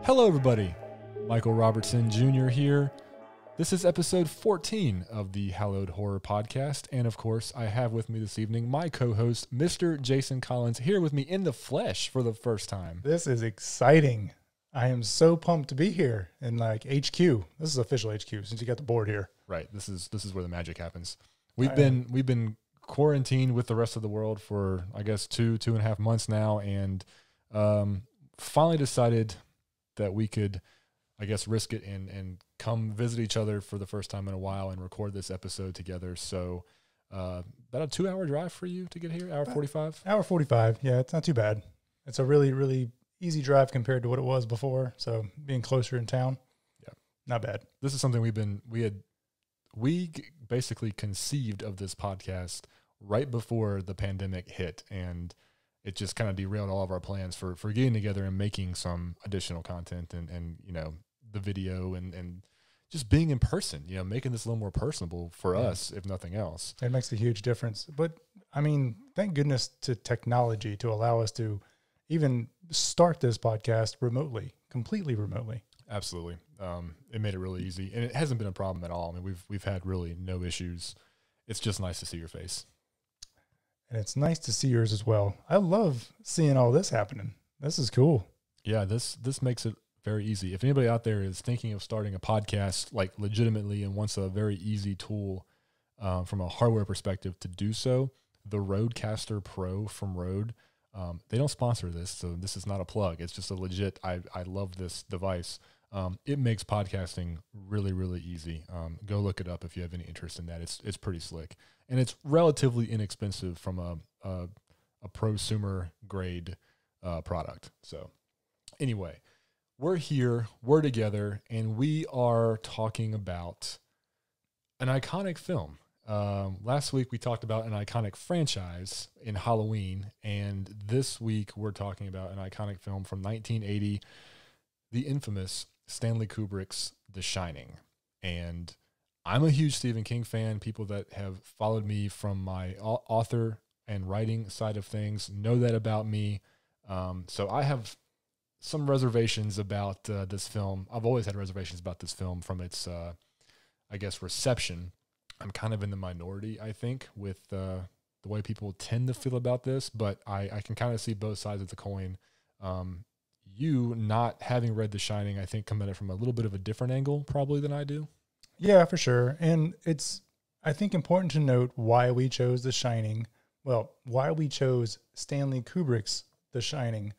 Hello, everybody. Michael Robertson Jr. here. This is episode 14 of the Hallowed Horror Podcast. And of course, I have with me this evening my co-host, Mr. Jason Collins, here with me in the flesh for the first time. This is exciting. I am so pumped to be here in HQ. This is official HQ since you got the board here. Right. This is where the magic happens. We've been quarantined with the rest of the world for, I guess, 2.5 months now, and finally decided that we could, I guess, risk it and come visit each other for the first time in a while and record this episode together. So about a 2-hour drive for you to get here, hour 45? Hour 45. Yeah, it's not too bad. It's a really, really easy drive compared to what it was before. So being closer in town, yeah, not bad. This is something we basically conceived of this podcast right before the pandemic hit, and it just kind of derailed all of our plans for getting together and making some additional content and you know, the video and just being in person, you know, making this a little more personable for us, if nothing else. It makes a huge difference. But I mean, thank goodness to technology to allow us to even start this podcast remotely, completely remotely. Absolutely. It made it really easy, and it hasn't been a problem at all. I mean, we've had really no issues. It's just nice to see your face. And it's nice to see yours as well. I love seeing all this happening. This is cool. Yeah, this makes it very easy. If anybody out there is thinking of starting a podcast, like legitimately, and wants a very easy tool from a hardware perspective to do so, the Rodecaster Pro from Rode, they don't sponsor this, so this is not a plug. It's just a legit, I love this device. It makes podcasting really, really easy. Go look it up if you have any interest in that. It's pretty slick. And it's relatively inexpensive from a prosumer grade product. So anyway, we're here, we're together, and we are talking about an iconic film. Last week we talked about an iconic franchise in Halloween, and this week we're talking about an iconic film from 1980, the infamous Stanley Kubrick's The Shining. And I'm a huge Stephen King fan. People that have followed me from my author and writing side of things know that about me. So I have some reservations about this film. I've always had reservations about this film from its, I guess, reception. I'm kind of in the minority, I think, with the way people tend to feel about this, but I can kind of see both sides of the coin. You not having read The Shining, I think, come at it from a little bit of a different angle probably than I do. Yeah, for sure. And it's, I think, important to note why we chose The Shining. Well, why we chose Stanley Kubrick's The Shining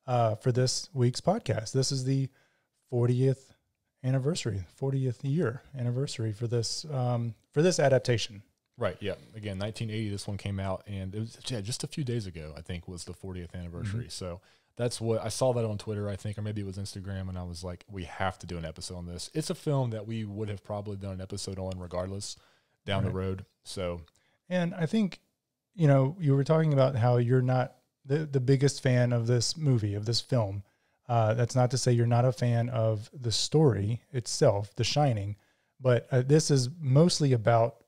for this week's podcast. This is the 40th anniversary, 40th year anniversary for this adaptation. Right, yeah. Again, 1980, this one came out, and it was just a few days ago, I think, was the 40th anniversary. Mm-hmm. So that's what I saw that on Twitter, I think, or maybe it was Instagram, and I was like, we have to do an episode on this. It's a film that we would have probably done an episode on regardless down the road. So, and I think, you know, you were talking about how you're not the biggest fan of this movie, of this film. That's not to say you're not a fan of the story itself, The Shining, but this is mostly about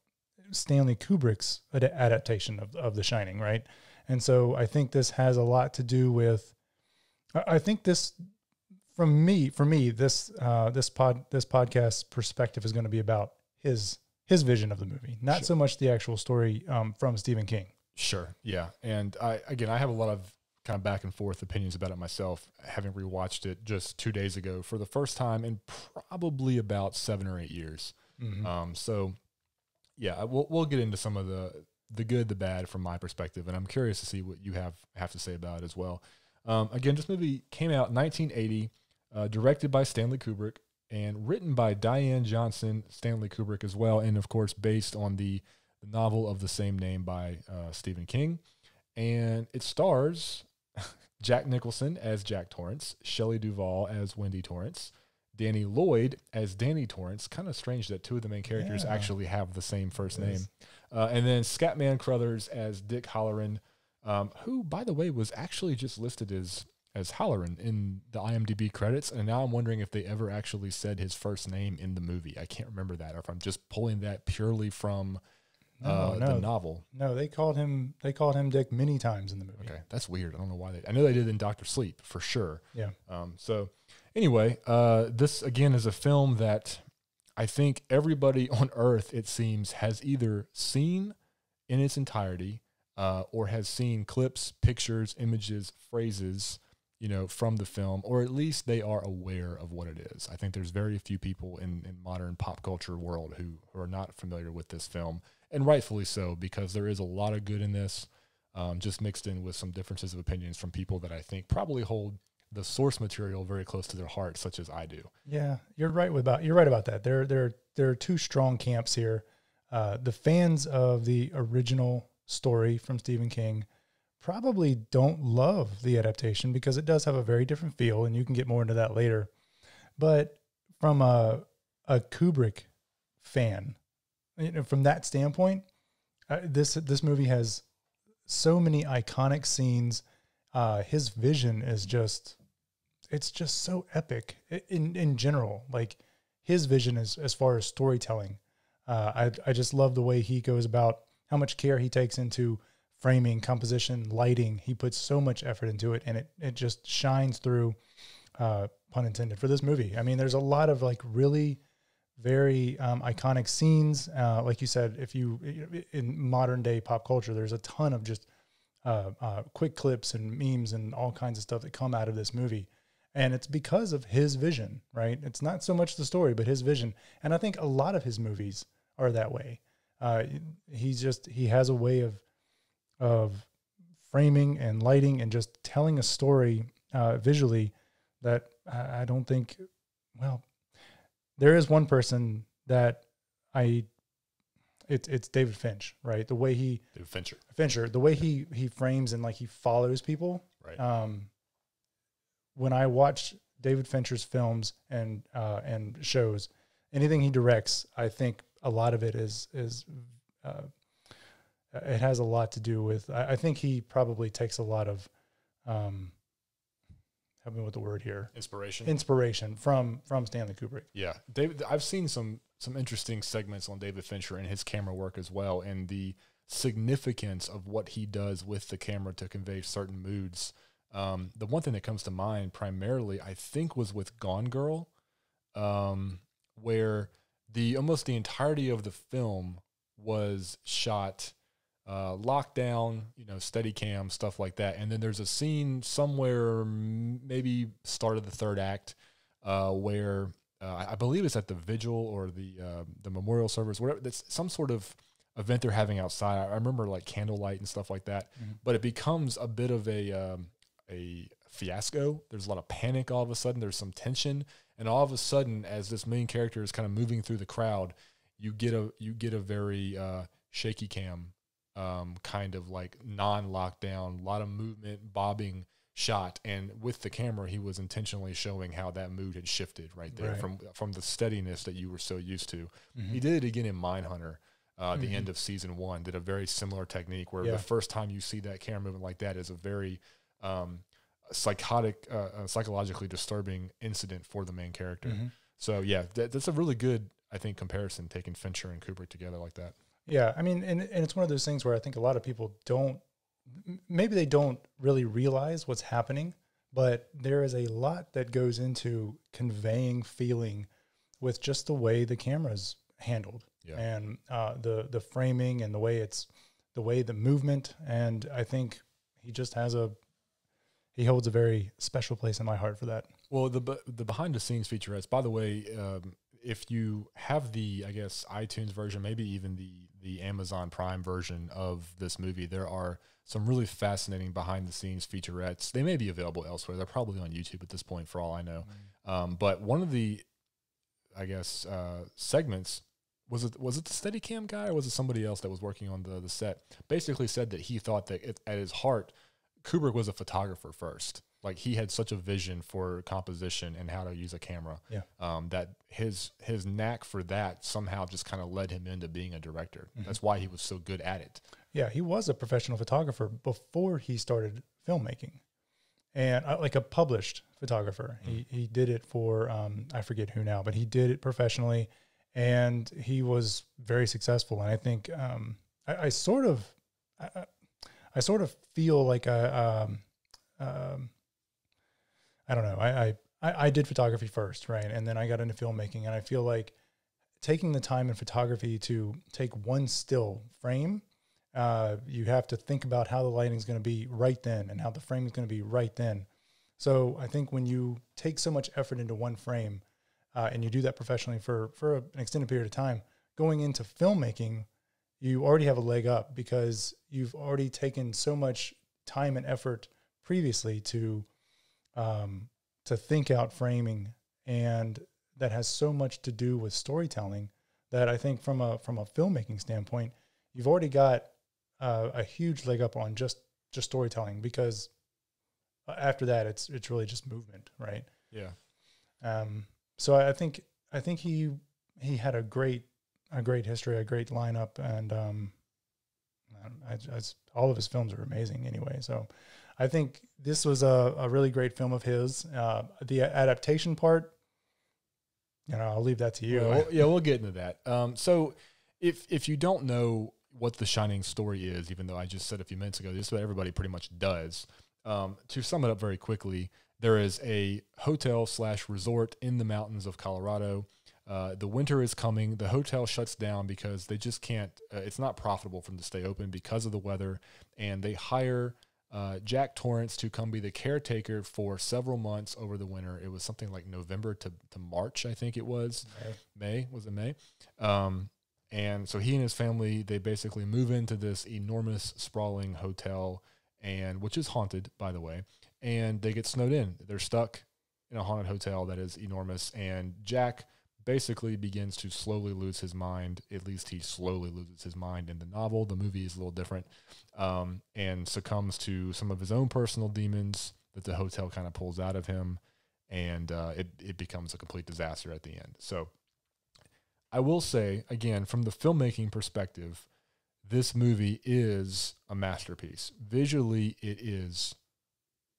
Stanley Kubrick's adaptation of The Shining, right? And so I think this has a lot to do with, I think this, for me, this podcast perspective is going to be about his vision of the movie, not so much the actual story from Stephen King. Sure, yeah. And I have a lot of kind of back and forth opinions about it myself, having rewatched it just 2 days ago for the first time in probably about 7 or 8 years. Mm-hmm. So yeah, we'll get into some of the good, the bad from my perspective, and I'm curious to see what you have to say about it as well. Again, this movie came out in 1980, directed by Stanley Kubrick and written by Diane Johnson, Stanley Kubrick as well, and of course based on the novel of the same name by Stephen King. And it stars Jack Nicholson as Jack Torrance, Shelley Duvall as Wendy Torrance, Danny Lloyd as Danny Torrance. Kind of strange that two of the main characters actually have the same first name. And then Scatman Crothers as Dick Halloran, who, by the way, was actually just listed as Halloran in the IMDb credits. And now I'm wondering if they ever actually said his first name in the movie. I can't remember that, or if I'm just pulling that purely from the novel. No, they called him Dick many times in the movie. Okay, that's weird. I don't know why I know they did in Dr. Sleep for sure. Yeah. So anyway, this again is a film that I think everybody on Earth, it seems, has either seen in its entirety, or has seen clips, pictures, images, phrases, from the film, or at least they are aware of what it is. I think there's very few people in modern pop culture world who are not familiar with this film, and rightfully so, because there is a lot of good in this, just mixed in with some differences of opinions from people that I think probably hold the source material very close to their heart, such as I do. Yeah, you're right about that. There are two strong camps here. The fans of the original story from Stephen King probably don't love the adaptation because it does have a very different feel, and you can get more into that later. But from a Kubrick fan, from that standpoint, this movie has so many iconic scenes. His vision is it's just so epic in general. Like his vision is as far as storytelling. I just love the way he goes about, how much care he takes into framing, composition, lighting. He puts so much effort into it, and it just shines through, pun intended, for this movie. I mean, there's a lot of like really very iconic scenes. Like you said, in modern day pop culture, there's a ton of just quick clips and memes and all kinds of stuff that come out of this movie. And it's because of his vision, right? It's not so much the story, but his vision. And I think a lot of his movies are that way. He has a way of framing and lighting and just telling a story visually that I don't think, well, there is one person that it's David Finch, right? The way Fincher, the way he frames and like he follows people. Right. When I watch David Fincher's films and shows, anything he directs, I think a lot of it is it has a lot to do with, I think he probably takes a lot of, help me with the word here. Inspiration from Stanley Kubrick. Yeah. David, I've seen some interesting segments on David Fincher and his camera work as well, and the significance of what he does with the camera to convey certain moods. The one thing that comes to mind primarily, I think, was with Gone Girl, where almost the entirety of the film was shot lockdown, steady cam, stuff like that. And then there's a scene somewhere, maybe start of the third act, where I believe it's at the vigil or the memorial service, whatever. That's some sort of event they're having outside. I remember like candlelight and stuff like that. Mm-hmm. But it becomes a bit of a fiasco. There's a lot of panic all of a sudden. There's some tension, and all of a sudden, as this main character is kind of moving through the crowd, you get a very shaky cam, kind of like non-lockdown, a lot of movement, bobbing shot, and with the camera, he was intentionally showing how that mood had shifted right there from the steadiness that you were so used to. Mm-hmm. He did it again in Mindhunter. The end of season 1 did a very similar technique where the first time you see that camera movement like that is a very psychologically disturbing incident for the main character. Mm-hmm. So yeah, that's a really good, I think, comparison, taking Fincher and Kubrick together like that. Yeah, I mean, and it's one of those things where I think a lot of people don't really realize what's happening, but there is a lot that goes into conveying feeling with just the way the camera's handled. Yeah. And the framing and the way the movement, and I think he holds a very special place in my heart for that. Well, the behind the scenes featurettes, by the way, if you have the, I guess, iTunes version, maybe even the Amazon Prime version of this movie, there are some really fascinating behind the scenes featurettes. They may be available elsewhere. They're probably on YouTube at this point, for all I know. Mm-hmm. But one of the, I guess, segments, was it the Steadicam guy, or was it somebody else that was working on the set? Basically said that he thought that at his heart, Kubrick was a photographer first. Like, he had such a vision for composition and how to use a camera, that his knack for that somehow just kind of led him into being a director. Mm-hmm. That's why he was so good at it. Yeah, he was a professional photographer before he started filmmaking, and like a published photographer. Mm-hmm. He did it for I forget who now, but he did it professionally, and he was very successful. And I think I sort of, I sort of feel like I don't know. I did photography first, right? And then I got into filmmaking, and I feel like taking the time in photography to take one still frame, you have to think about how the lighting is going to be right then and how the frame is going to be right then. So I think when you take so much effort into one frame, and you do that professionally for an extended period of time, going into filmmaking, you already have a leg up because you've already taken so much time and effort previously to think out framing, and that has so much to do with storytelling that I think from a filmmaking standpoint, you've already got a huge leg up on just storytelling, because after that it's really just movement, right? Yeah. So I think he had a great history, a great lineup, and all of his films are amazing anyway. So I think this was a really great film of his. The adaptation part, I'll leave that to you. Well, yeah, we'll get into that. So if you don't know what The Shining story is, even though I just said a few minutes ago, this is what everybody pretty much does. To sum it up very quickly, there is a hotel/resort in the mountains of Colorado. The winter is coming. The hotel shuts down because they just can't, it's not profitable for them to stay open because of the weather. And they hire Jack Torrance to come be the caretaker for several months over the winter. It was something like November to March, I think it was. May? Was it May? And so he and his family, they basically move into this enormous sprawling hotel, and which is haunted, by the way, and they get snowed in. They're stuck in a haunted hotel that is enormous, and Jack basically begins to slowly lose his mind. At least he slowly loses his mind in the novel. The movie is a little different, and succumbs to some of his own personal demons that the hotel kind of pulls out of him, and it becomes a complete disaster at the end. So I will say, again, from the filmmaking perspective, this movie is a masterpiece. Visually, it is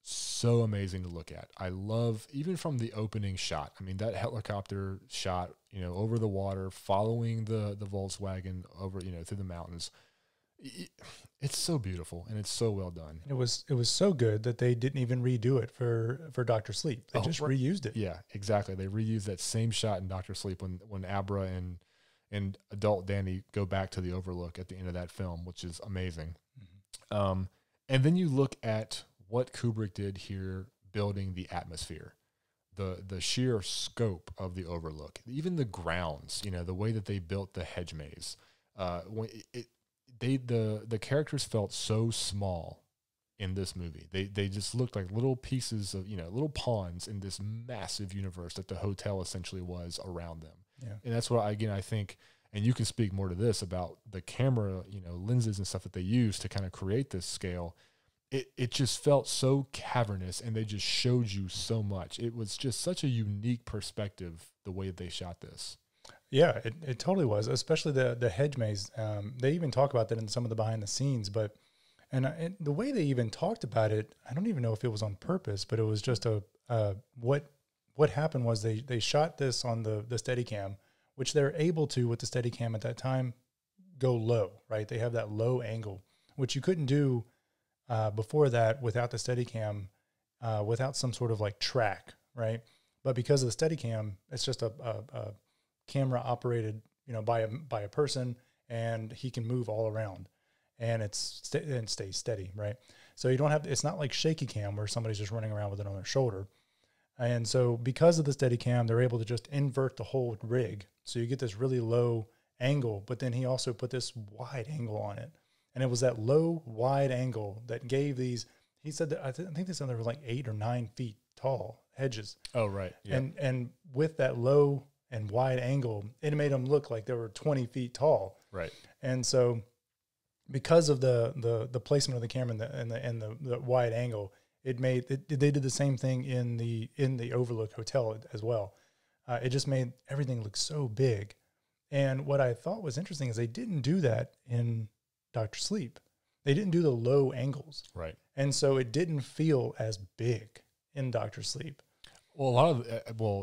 so amazing to look at. I love, even from the opening shot, I mean, that helicopter shot, over the water, following the Volkswagen over, through the mountains. It's so beautiful, and it's so well done. It was so good that they didn't even redo it for Dr. Sleep. They just reused it. Yeah, exactly. They reused that same shot in Dr. Sleep when Abra and adult Danny go back to the Overlook at the end of that film, which is amazing. Mm-hmm. And then you look at what Kubrick did here, building the atmosphere, the sheer scope of the Overlook, even the grounds, the way that they built the hedge maze. The characters felt so small in this movie. They just looked like little pieces of, little pawns in this massive universe that the hotel essentially was around them. Yeah. And that's what, again, I think, and you can speak more to this about the camera, lenses and stuff that they use to kind of create this scale. It just felt so cavernous, and they just showed you so much. It was just such a unique perspective, the way they shot this. Yeah, it totally was, especially the hedge maze. They even talk about that in some of the behind the scenes, and the way they even talked about it, I don't even know if it was on purpose, but it was just what happened was they shot this on the Steadicam, which they're able to, with the Steadicam at that time, go low, right? They have that low angle, which you couldn't do before that without the Steadicam, without some sort of like track, right? But because of the Steadicam, it's just a camera operated, by a person, and he can move all around, and it stays steady, right? So you don't have, it's not like shaky cam where somebody's just running around with it on their shoulder. And so because of the Steadicam, they're able to just invert the whole rig. So you get this really low angle, but then he also put this wide angle on it. And it was that low, wide angle that gave these, he said that, I think they said they were like 8 or 9 feet tall hedges. Oh, right. Yeah. And with that low and wide angle, it made them look like they were 20 feet tall. Right. And so because of the placement of the camera and the wide angle, they did the same thing in the Overlook Hotel as well. It just made everything look so big. And what I thought was interesting is they didn't do that in Dr. Sleep. They didn't do the low angles. Right. And so it didn't feel as big in Dr. Sleep. Well,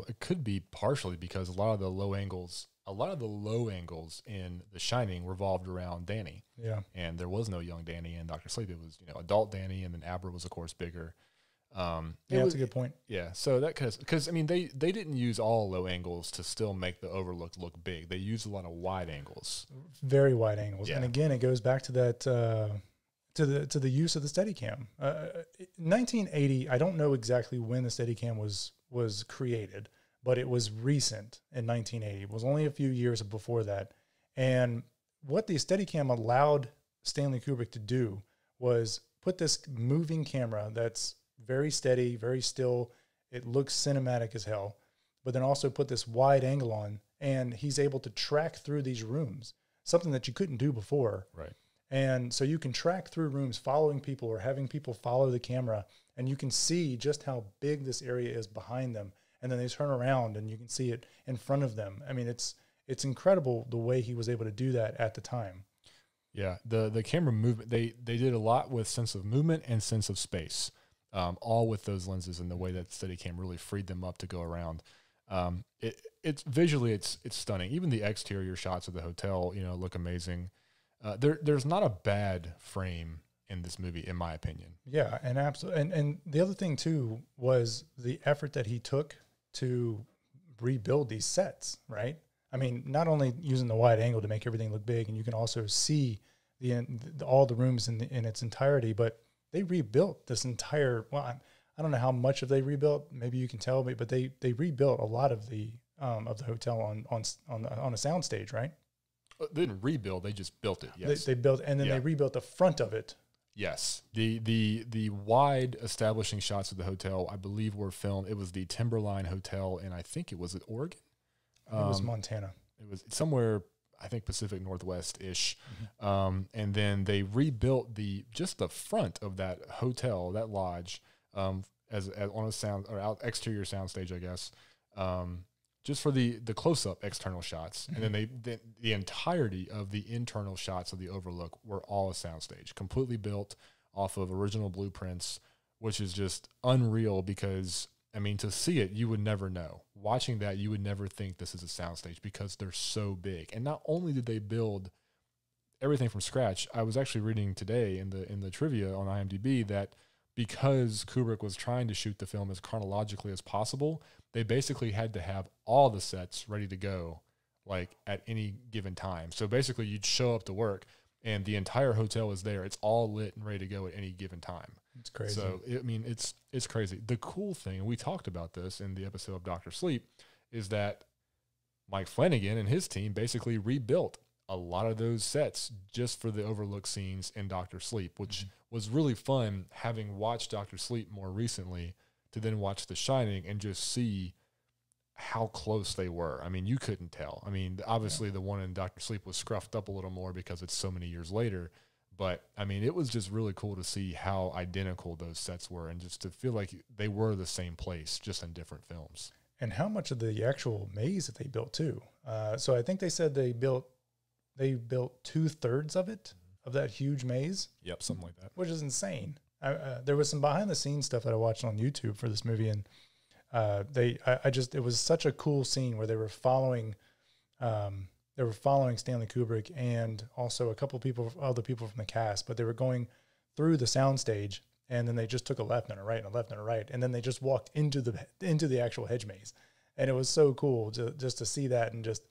it could be partially because a lot of the low angles a lot of the low angles in The Shining revolved around Danny. Yeah. And there was no young Danny in Dr. Sleep. It was, adult Danny, and then Abra was, of course, bigger. Yeah, that's a good point. Yeah, so that because I mean they didn't use all low angles to still make the Overlook look big. They used a lot of wide angles, very wide angles. Yeah. And again, it goes back to that to the use of the Steadicam. 1980. I don't know exactly when the Steadicam was created, but it was recent in 1980. It was only a few years before that. And what the Steadicam allowed Stanley Kubrick to do was put this moving camera that's very steady, very still. It looks cinematic as hell, but then also put this wide angle on, and he's able to track through these rooms, something that you couldn't do before. right? And so you can track through rooms, following people or having people follow the camera, and you can see just how big this area is behind them. And then they turn around and you can see it in front of them. I mean, it's incredible the way he was able to do that at the time. Yeah, the camera movement, they did a lot with sense of movement and sense of space. All with those lenses and the way that Steadicam really freed them up to go around. It's visually it's stunning. Even the exterior shots of the hotel, look amazing. There's not a bad frame in this movie, in my opinion. Yeah, and absolutely. And the other thing too was the effort that he took to rebuild these sets, right? I mean, not only using the wide angle to make everything look big, and you can also see all the rooms in its entirety, but they rebuilt this entire. Well, I don't know how much of they rebuilt. Maybe you can tell me, but they rebuilt a lot of the hotel on a soundstage, right? They didn't rebuild; they just built it. Yes, they built, and then Yeah. they rebuilt the front of it. Yes, the wide establishing shots of the hotel, I believe, were filmed. It was the Timberline Hotel, and I think it was at Oregon. It was Montana. It was somewhere, I think, Pacific Northwest-ish. And then they rebuilt just the front of that hotel, that lodge, as on a sound or exterior soundstage, I guess, just for the close-up external shots. And then the entirety of the internal shots of the Overlook were all a soundstage, completely built off of original blueprints, which is just unreal because, I mean, to see it, you would never know. Watching that, you would never think this is a soundstage because they're so big. And not only did they build everything from scratch, I was actually reading today in the trivia on IMDb that because Kubrick was trying to shoot the film as chronologically as possible, they basically had to have all the sets ready to go, like at any given time. So basically, you'd show up to work, and the entire hotel is there. It's all lit and ready to go at any given time. It's crazy. So, it's crazy. The cool thing, and we talked about this in the episode of Dr. Sleep, is that Mike Flanagan and his team basically rebuilt a lot of those sets just for the Overlook scenes in Dr. Sleep, which was really fun, having watched Dr. Sleep more recently, to then watch The Shining and just see how close they were. I mean, you couldn't tell. I mean, obviously the one in Dr. Sleep was scruffed up a little more because it's so many years later. But, I mean, it was just really cool to see how identical those sets were and just to feel like they were the same place, just in different films. And how much of the actual maze that they built, too. So I think they said they built 2/3 of it, of that huge maze. Yep, something like that. Which is insane. There was some behind-the-scenes stuff that I watched on YouTube for this movie, and it was such a cool scene where they were following Stanley Kubrick and also a couple other people from the cast, but they were going through the soundstage, and then they just took a left and a right and a left and a right, and then they just walked into the actual hedge maze, and it was so cool just to see that and just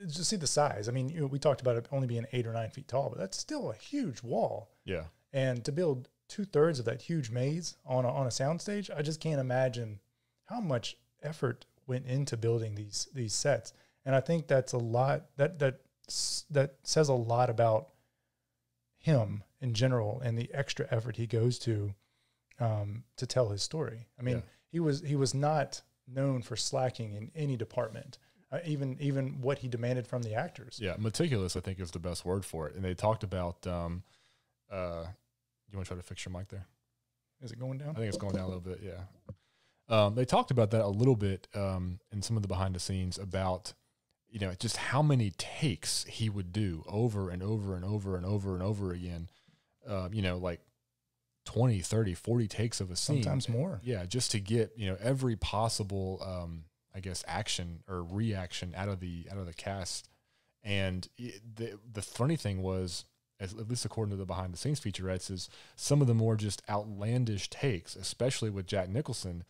see the size. I mean, we talked about it only being 8 or 9 feet tall, but that's still a huge wall. Yeah. And to build 2/3 of that huge maze on a soundstage, I just can't imagine how much effort went into building these sets. And I think that's a lot that says a lot about him in general and the extra effort he goes to tell his story. I mean, he was not known for slacking in any department. Even what he demanded from the actors. Yeah, meticulous, I think, is the best word for it. And they talked about, you want to try to fix your mic there? Is it going down? I think it's going down a little bit, yeah. They talked about that a little bit in some of the behind the scenes about, just how many takes he would do over and over and over and over and over again, like 20, 30, 40 takes of a scene. Sometimes more. Yeah, just to get, every possible I guess, action or reaction out of the cast. And the funny thing was, at least according to the behind the scenes featurettes, is some of the more just outlandish takes, especially with Jack Nicholson,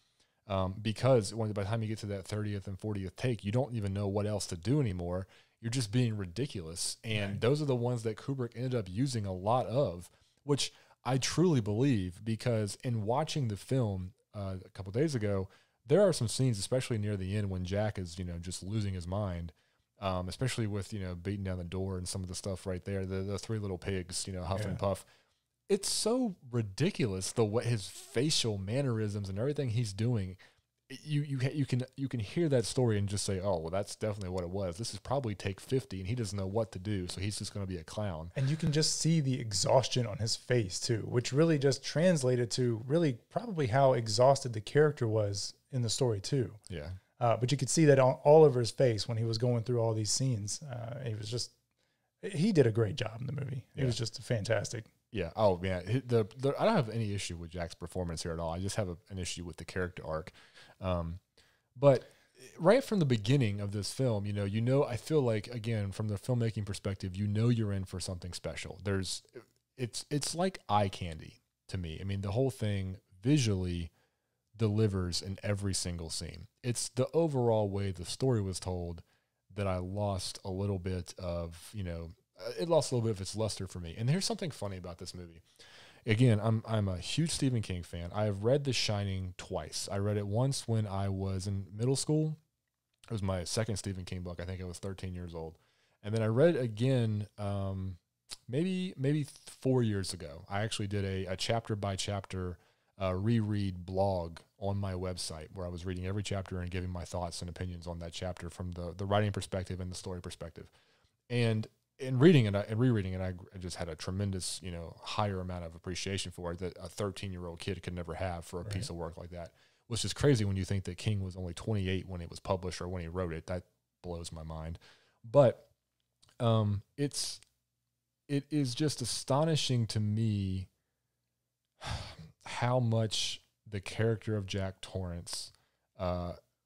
because by the time you get to that 30th and 40th take, you don't even know what else to do anymore. You're just being ridiculous. And those are the ones that Kubrick ended up using a lot of, which I truly believe, because in watching the film a couple of days ago, there are some scenes, especially near the end, when Jack is, just losing his mind. Especially with, beating down the door and some of the stuff right there, the three little pigs, huff and puff. It's so ridiculous the way his facial mannerisms and everything he's doing. You can hear that story and just say, oh, well, that's definitely what it was. This is probably take 50, and he doesn't know what to do, so he's just going to be a clown. And you can just see the exhaustion on his face too, which really just translated to really probably how exhausted the character was in the story too. Yeah. But you could see that all over his face when he was going through all these scenes. He did a great job in the movie. It was just fantastic. Yeah. Oh, man. I don't have any issue with Jack's performance here at all. I just have an issue with the character arc. But right from the beginning of this film, I feel like, again, from the filmmaking perspective, you're in for something special. It's like eye candy to me. I mean, the whole thing visually delivers in every single scene. It's the overall way the story was told that I lost a little bit of, it lost a little bit of its luster for me. And here's something funny about this movie. Again, I'm a huge Stephen King fan. I have read The Shining twice. I read it once when I was in middle school. It was my second Stephen King book. I think I was 13 years old. And then I read it again maybe 4 years ago. I actually did a chapter by chapter reread blog on my website where I was reading every chapter and giving my thoughts and opinions on that chapter from the writing perspective and the story perspective. And in reading it and rereading it, I just had a tremendous, higher amount of appreciation for it that a 13-year-old kid could never have for a piece of work like that, which is crazy when you think that King was only 28 when it was published or when he wrote it. That blows my mind. But it is just astonishing to me how much the character of Jack Torrance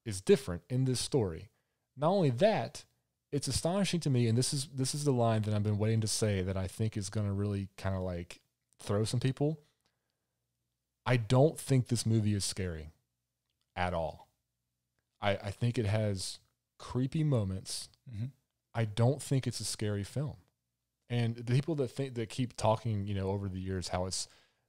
is different in this story. Not only that, it's astonishing to me, and this is the line that I've been waiting to say that I think is going to really kind of like throw some people. I don't think this movie is scary at all. I think it has creepy moments. Mm-hmm. I don't think it's a scary film. And the people that keep talking, over the years how it's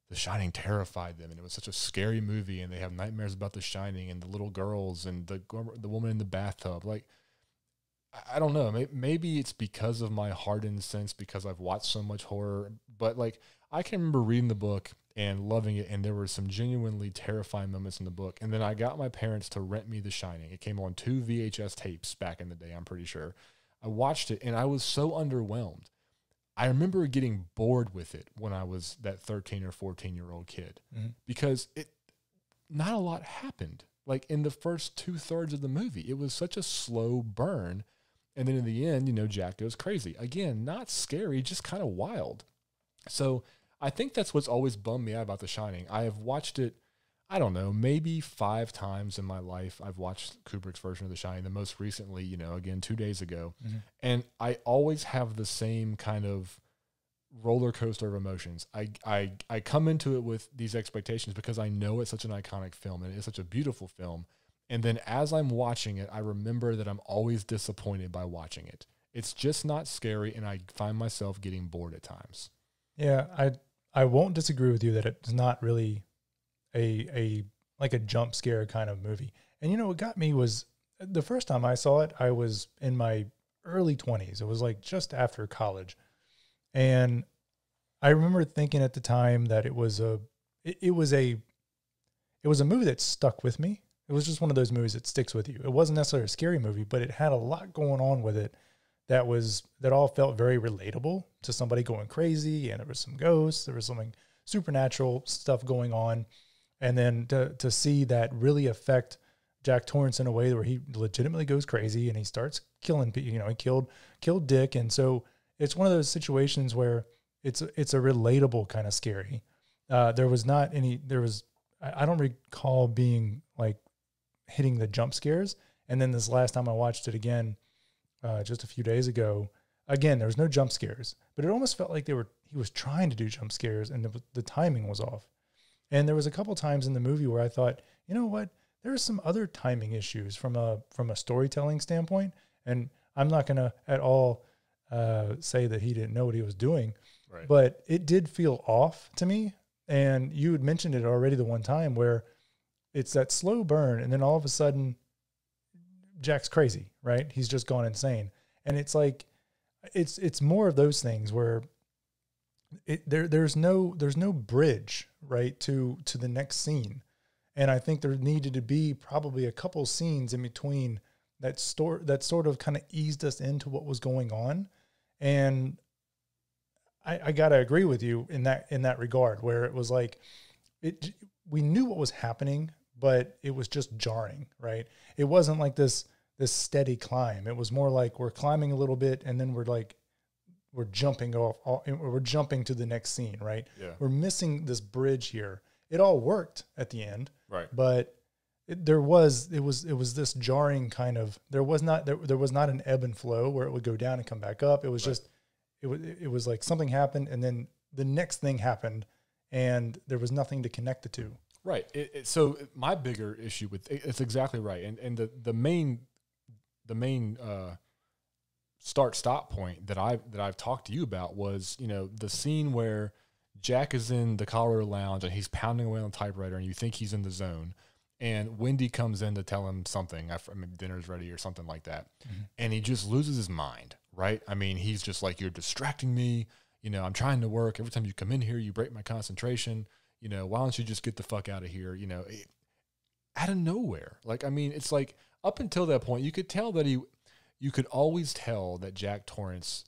The Shining terrified them, and it was such a scary movie, and they have nightmares about The Shining and the little girls and the woman in the bathtub. Like, I don't know. Maybe it's because of my hardened sense because I've watched so much horror. But like, I can remember reading the book and loving it, and there were some genuinely terrifying moments in the book. And then I got my parents to rent me The Shining. It came on 2 VHS tapes back in the day, I'm pretty sure. I watched it, and I was so underwhelmed. I remember getting bored with it when I was that 13 or 14-year-old kid because not a lot happened. Like in the first 2/3 of the movie, it was such a slow burn. And then in the end, Jack goes crazy. Again, not scary, just kind of wild. So I think that's what's always bummed me out about The Shining. I have watched it, I don't know, maybe 5 times in my life. I've watched Kubrick's version of The Shining, the most recently, again, 2 days ago. Mm-hmm. And I always have the same kind of roller coaster of emotions. I come into it with these expectations because I know it's such an iconic film and it's such a beautiful film. And then as I'm watching it, I remember that I'm always disappointed by watching it. It's just not scary, and I find myself getting bored at times. Yeah, I won't disagree with you that it's not really a jump scare kind of movie. And what got me was the first time I saw it, I was in my early 20s. It was like just after college. And I remember thinking at the time that it was a movie that stuck with me. It was just one of those movies that sticks with you. It wasn't necessarily a scary movie, but it had a lot going on with it that all felt very relatable to somebody going crazy. And there was some ghosts, there was something supernatural stuff going on. And then to see that really affect Jack Torrance in a way where he legitimately goes crazy and he starts killing people. He killed Dick. And so it's one of those situations where it's a relatable kind of scary. I don't recall being like hitting the jump scares. And then this last time I watched it again, just a few days ago, again, there was no jump scares, but it almost felt like he was trying to do jump scares and the timing was off. And there was a couple times in the movie where I thought, you know what, there are some other timing issues from a storytelling standpoint. And I'm not going to at all say that he didn't know what he was doing, right. But it did feel off to me. And you had mentioned it already the one time where it's that slow burn. And then all of a sudden Jack's crazy, right? He's just gone insane. And it's like, it's more of those things where there's no bridge, right, to the next scene. And I think there needed to be probably a couple scenes in between that sort of kind of eased us into what was going on. And I got to agree with you in that regard, where it was like, we knew what was happening, but it was just jarring, right? It wasn't like this steady climb. It was more like we're climbing a little bit and then we're jumping we're jumping to the next scene, right? Yeah. We're missing this bridge here. It all worked at the end, right? But it was this jarring kind of, there was not an ebb and flow where it would go down and come back up. It was right. just, it was like something happened and then the next thing happened and there was nothing to connect the two. Right. So my bigger issue with it's exactly right. And the main start-stop point that I've talked to you about was, the scene where Jack is in the Colorado Lounge and he's pounding away on the typewriter and you think he's in the zone, and Wendy comes in to tell him something. Dinner's ready or something like that. Mm-hmm. And he just loses his mind, right? I mean, he's just like, you're distracting me. I'm trying to work. Every time you come in here, you break my concentration. Why don't you just get the fuck out of here? Out of nowhere. Like, I mean, it's like up until that point, you could tell that you could always tell that Jack Torrance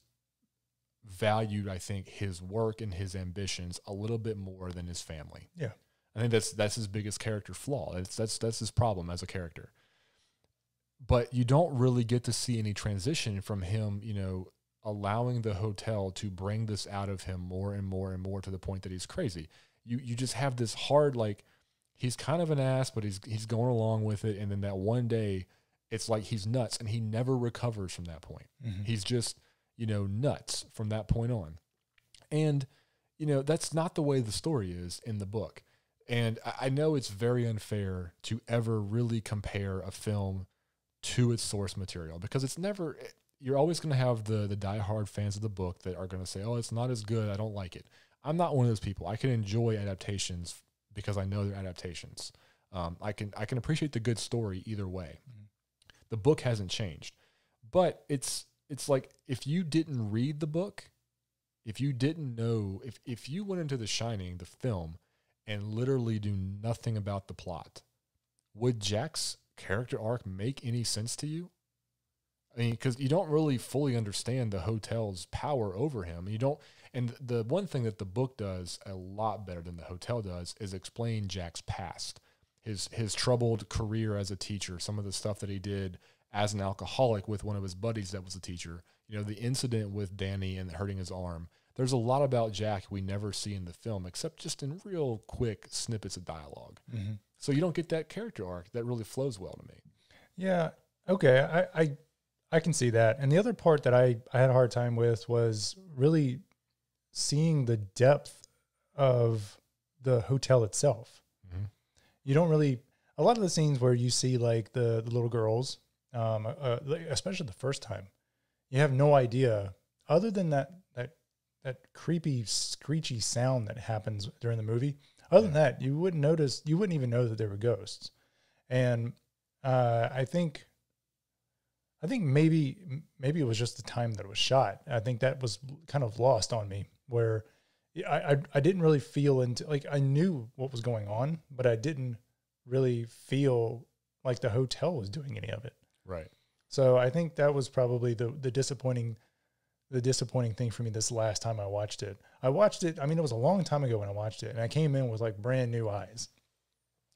valued, I think, his work and his ambitions a little bit more than his family. Yeah. I think that's his biggest character flaw. That's his problem as a character. But you don't really get to see any transition from him, allowing the hotel to bring this out of him more and more and more to the point that he's crazy. You just have this hard, like, he's kind of an ass, but he's going along with it. And then that one day, it's like he's nuts, and he never recovers from that point. Mm-hmm. He's just, nuts from that point on. And, that's not the way the story is in the book. And I know it's very unfair to ever really compare a film to its source material, because it's never, you're always going to have the diehard fans of the book that are going to say, oh, it's not as good, I don't like it. I'm not one of those people. I can enjoy adaptations because I know they're adaptations. I can appreciate the good story either way. Mm-hmm. The book hasn't changed, but it's like, if you didn't read the book, if you didn't know, if you went into The Shining, the film, and literally do nothing about the plot, would Jack's character arc make any sense to you? I mean, because you don't really fully understand the hotel's power over him. And the one thing that the book does a lot better than the hotel does is explain Jack's past, his troubled career as a teacher, some of the stuff that he did as an alcoholic with one of his buddies that was a teacher, the incident with Danny and hurting his arm. There's a lot about Jack we never see in the film, except just in real quick snippets of dialogue. Mm-hmm. So you don't get that character arc that really flows well to me. Yeah. Okay. I can see that. And the other part that I had a hard time with was really seeing the depth of the hotel itself. Mm-hmm. You don't really, a lot of the scenes where you see like the little girls, especially the first time, you have no idea, other than that creepy screechy sound that happens during the movie. Other than that, you wouldn't even know that there were ghosts. And I think maybe it was just the time that it was shot. I think that was kind of lost on me, where I didn't really feel into, like, I knew what was going on, but I didn't really feel like the hotel was doing any of it. Right. So I think that was probably the disappointing thing for me this last time I watched it. I mean, it was a long time ago when I watched it, and I came in with like brand new eyes.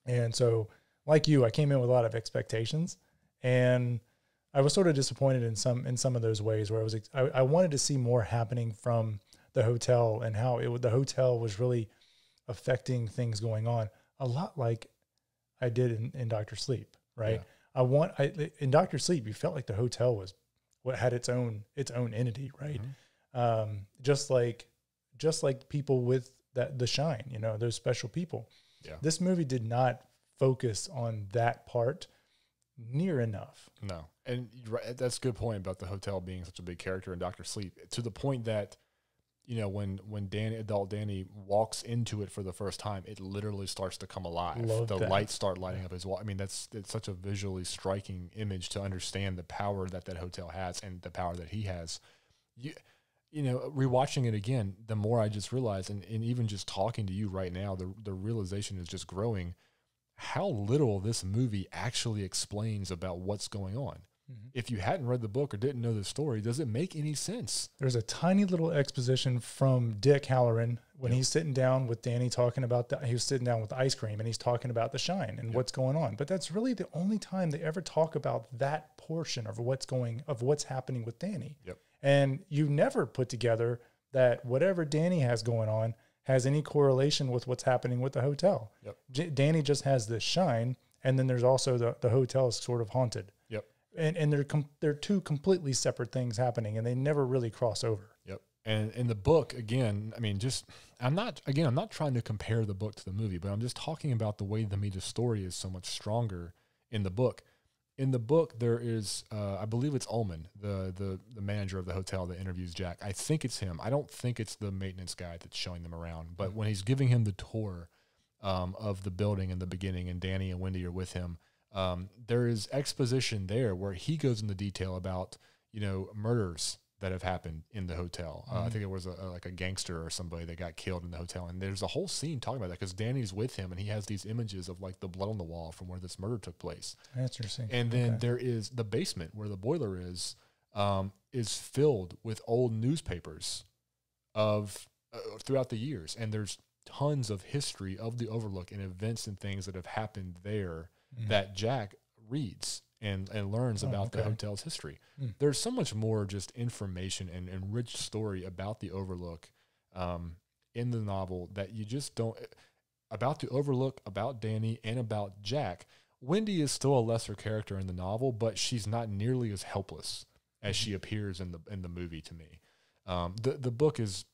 And so, like you, I came in with a lot of expectations, and I was sort of disappointed in some of those ways, where I wanted to see more happening from the hotel and how the hotel was really affecting things going on, a lot like I did in Dr. Sleep, right? In Dr. Sleep, you felt like the hotel was what had its own entity, right? Mm-hmm. Just like people with the shine, you know, those special people. Yeah. This movie did not focus on that part near enough. No. And that's a good point about the hotel being such a big character in Dr. Sleep, to the point that, you know, when adult Danny walks into it for the first time, it literally starts to come alive. The lights start lighting up as well. I mean, it's such a visually striking image to understand the power that hotel has and the power that he has. You know, rewatching it again, the more I just realized, and even just talking to you right now, the realization is just growing how little this movie actually explains about what's going on. Mm-hmm. If you hadn't read the book or didn't know the story, does it make any sense? There's a tiny little exposition from Dick Halloran when he's sitting down with Danny talking about he was sitting down with ice cream and he's talking about the shine and what's going on. But that's really the only time they ever talk about that portion of what's happening with Danny. Yep. And you never put together that whatever Danny has going on has any correlation with what's happening with the hotel. Yep. Danny just has this shine, and then there's also the hotel is sort of haunted. Yep. And they're two completely separate things happening, and they never really cross over. Yep. And in the book, again, I mean, I'm not trying to compare the book to the movie, but I'm just talking about the way the story is so much stronger in the book. In the book, there is, I believe it's Ullman, the manager of the hotel that interviews Jack. I think it's him. I don't think it's the maintenance guy that's showing them around. But when he's giving him the tour of the building in the beginning, and Danny and Wendy are with him, there is exposition there where he goes into detail about, you know, murders that have happened in the hotel. I think it was like a gangster or somebody that got killed in the hotel. And there's a whole scene talking about that because Danny's with him and he has these images of like the blood on the wall from where this murder took place. That's interesting. And then there is the basement where the boiler is filled with old newspapers of throughout the years. And there's tons of history of the Overlook and events and things that have happened there that Jack reads and learns about the hotel's history. There's so much more just information and rich story about the Overlook in the novel that you just don't, about the Overlook, about Danny, and about Jack. Wendy is still a lesser character in the novel, but she's not nearly as helpless as she appears in the movie to me. The book this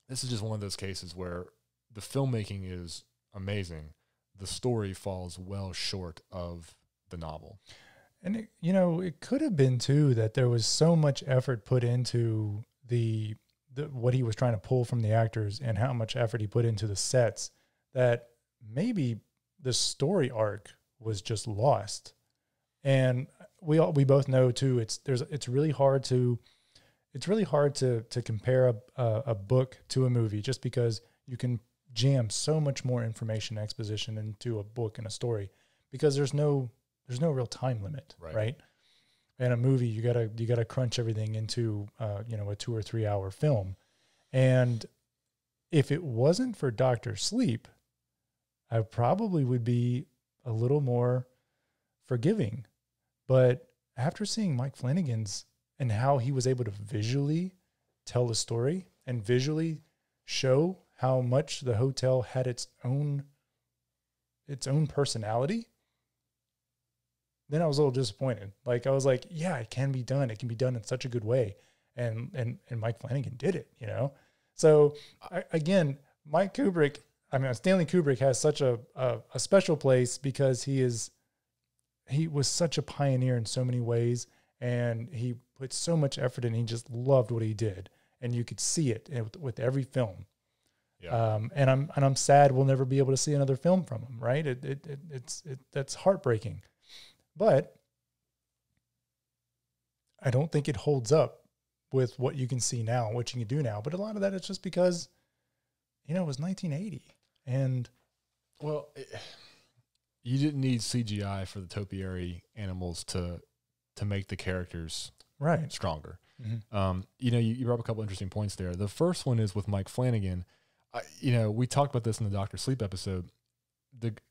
is just one of those cases where the filmmaking is amazing. The story falls well short of the novel. And, it could have been, too, that there was so much effort put into the what he was trying to pull from the actors and how much effort he put into the sets that maybe the story arc was just lost. And we both know, too, it's really hard to compare a book to a movie just because you can jam so much more information exposition into a book and a story because there's no real time limit, right? In a movie, you gotta crunch everything into a 2 or 3 hour film. And if it wasn't for Dr. Sleep, I probably would be a little more forgiving. But after seeing Mike Flanagan's and how he was able to visually tell the story and visually show how much the hotel had its own personality, then I was a little disappointed. Like, I was like, yeah, it can be done. It can be done in such a good way. And Mike Flanagan did it, So, again, Stanley Kubrick has such a special place because he was such a pioneer in so many ways, and he put so much effort in. He just loved what he did, and you could see it with every film. Yeah. And I'm sad we'll never be able to see another film from him, right? That's heartbreaking. But I don't think it holds up with what you can see now, what you can do now. But a lot of that is just because, it was 1980. And, well, you didn't need CGI for the topiary animals to make the characters stronger. Mm-hmm. You brought up a couple interesting points there. The first one is with Mike Flanagan. We talked about this in the Dr. Sleep episode.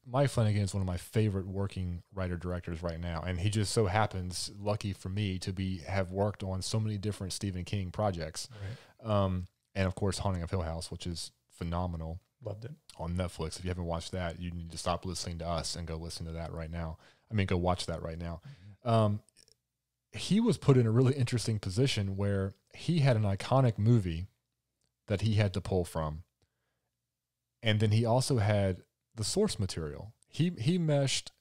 Mike Flanagan is one of my favorite working writer-directors right now, and he just so happens, lucky for me, to have worked on so many different Stephen King projects. Right. And, of course, Haunting of Hill House, which is phenomenal. Loved it. On Netflix. If you haven't watched that, you need to stop listening to us and go listen to that right now. I mean, go watch that right now. He was put in a really interesting position where he had an iconic movie that he had to pull from. And then he also had the source material. He meshed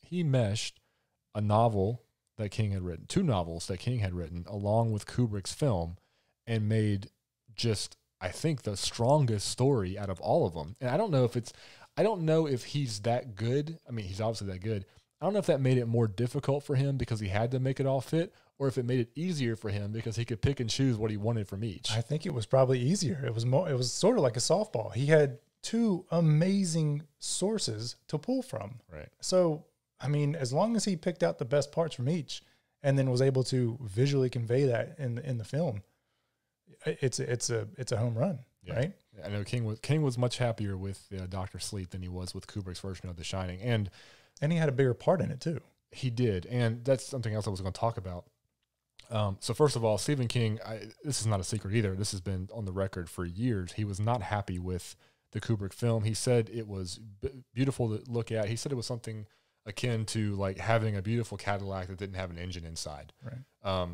a novel that King had written, 2 novels that King had written, along with Kubrick's film, and made just, I think, the strongest story out of all of them. And I don't know if he's that good. I mean, he's obviously that good. I don't know if that made it more difficult for him because he had to make it all fit, or if it made it easier for him because he could pick and choose what he wanted from each. I think it was probably easier. It was sort of like a softball. He had 2 amazing sources to pull from. Right. So, I mean, as long as he picked out the best parts from each and then was able to visually convey that in the film, it's a home run, right? I know King was much happier with Dr. Sleep than he was with Kubrick's version of The Shining. And he had a bigger part in it too. He did. And that's something else I was going to talk about. So first of all, Stephen King, this is not a secret either. This has been on the record for years. He was not happy with the Kubrick film. He said it was beautiful to look at. He said it was something akin to like having a beautiful Cadillac that didn't have an engine inside. Right.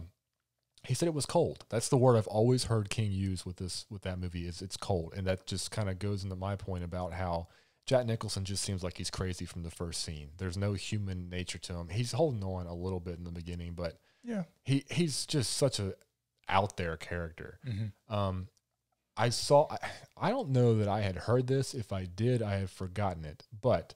He said it was cold. That's the word I've always heard King use with that movie is it's cold. And that just kind of goes into my point about how Jack Nicholson just seems like he's crazy from the first scene. There's no human nature to him. He's holding on a little bit in the beginning, but yeah, he's just such a out there character. Mm-hmm. I don't know that I had heard this. If I did, I have forgotten it. But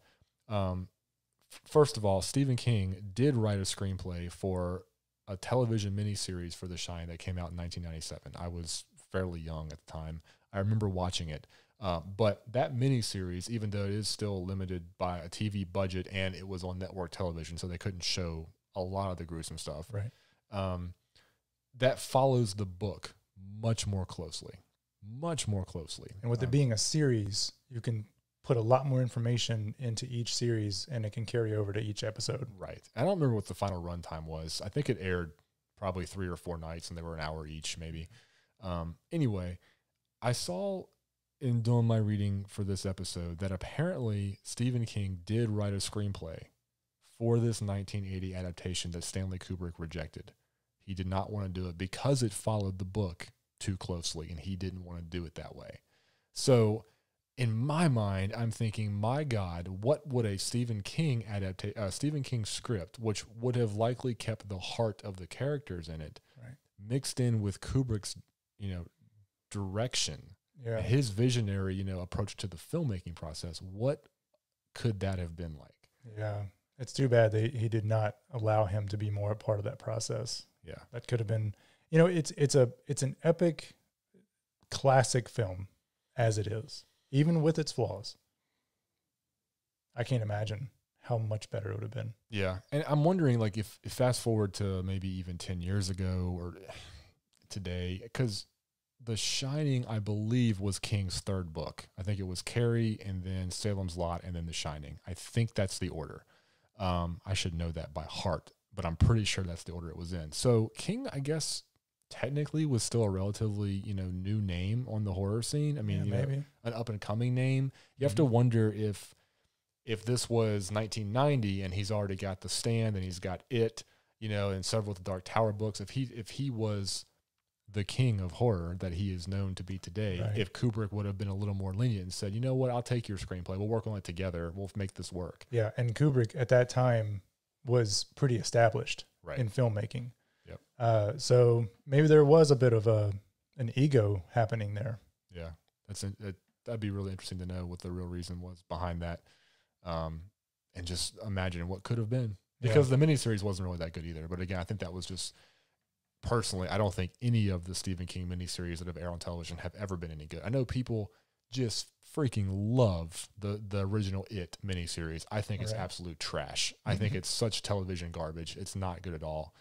first of all, Stephen King did write a screenplay for a television miniseries for The Shining that came out in 1997. I was fairly young at the time. I remember watching it. But that miniseries, even though it is still limited by a TV budget and it was on network television, so they couldn't show a lot of the gruesome stuff, right? That follows the book much more closely. And with it being a series, you can put a lot more information into each series and it can carry over to each episode. Right. I don't remember what the final runtime was. I think it aired probably 3 or 4 nights and they were an hour each maybe. Anyway, I saw in doing my reading for this episode that apparently Stephen King did write a screenplay for this 1980 adaptation that Stanley Kubrick rejected. He did not want to do it because it followed the book too closely, and he didn't want to do it that way. So in my mind, I'm thinking, my God, what would a Stephen King script, which would have likely kept the heart of the characters in it, right, mixed in with Kubrick's, direction, his visionary, approach to the filmmaking process, what could that have been like? Yeah. It's too bad that he did not allow him to be more a part of that process. Yeah. That could have been, it's an epic classic film as it is, even with its flaws. I can't imagine how much better it would have been. Yeah. And I'm wondering, like, if fast forward to maybe even 10 years ago or today, because The Shining, I believe, was King's 3rd book. I think it was Carrie and then Salem's Lot and then The Shining. I think that's the order. I should know that by heart, but I'm pretty sure that's the order it was in. So King, I guess, technically was still a relatively, new name on the horror scene. I mean, maybe an up and coming name. You have to wonder if this was 1990 and he's already got The Stand and he's got It, and several of the Dark Tower books. If he was the king of horror that he is known to be today, right, if Kubrick would have been a little more lenient and said, you know what, I'll take your screenplay. We'll work on it together. We'll make this work. Yeah. And Kubrick at that time was pretty established in filmmaking. Yep. So maybe there was a bit of an ego happening there. Yeah. That'd be really interesting to know what the real reason was behind that. And just imagine what could have been, because the miniseries wasn't really that good either. But again, I think that was just, personally, I don't think any of the Stephen King miniseries that have aired on television have ever been any good. I know people just freaking love the original It miniseries. I think it's absolute trash. I think it's such television garbage. It's not good at all.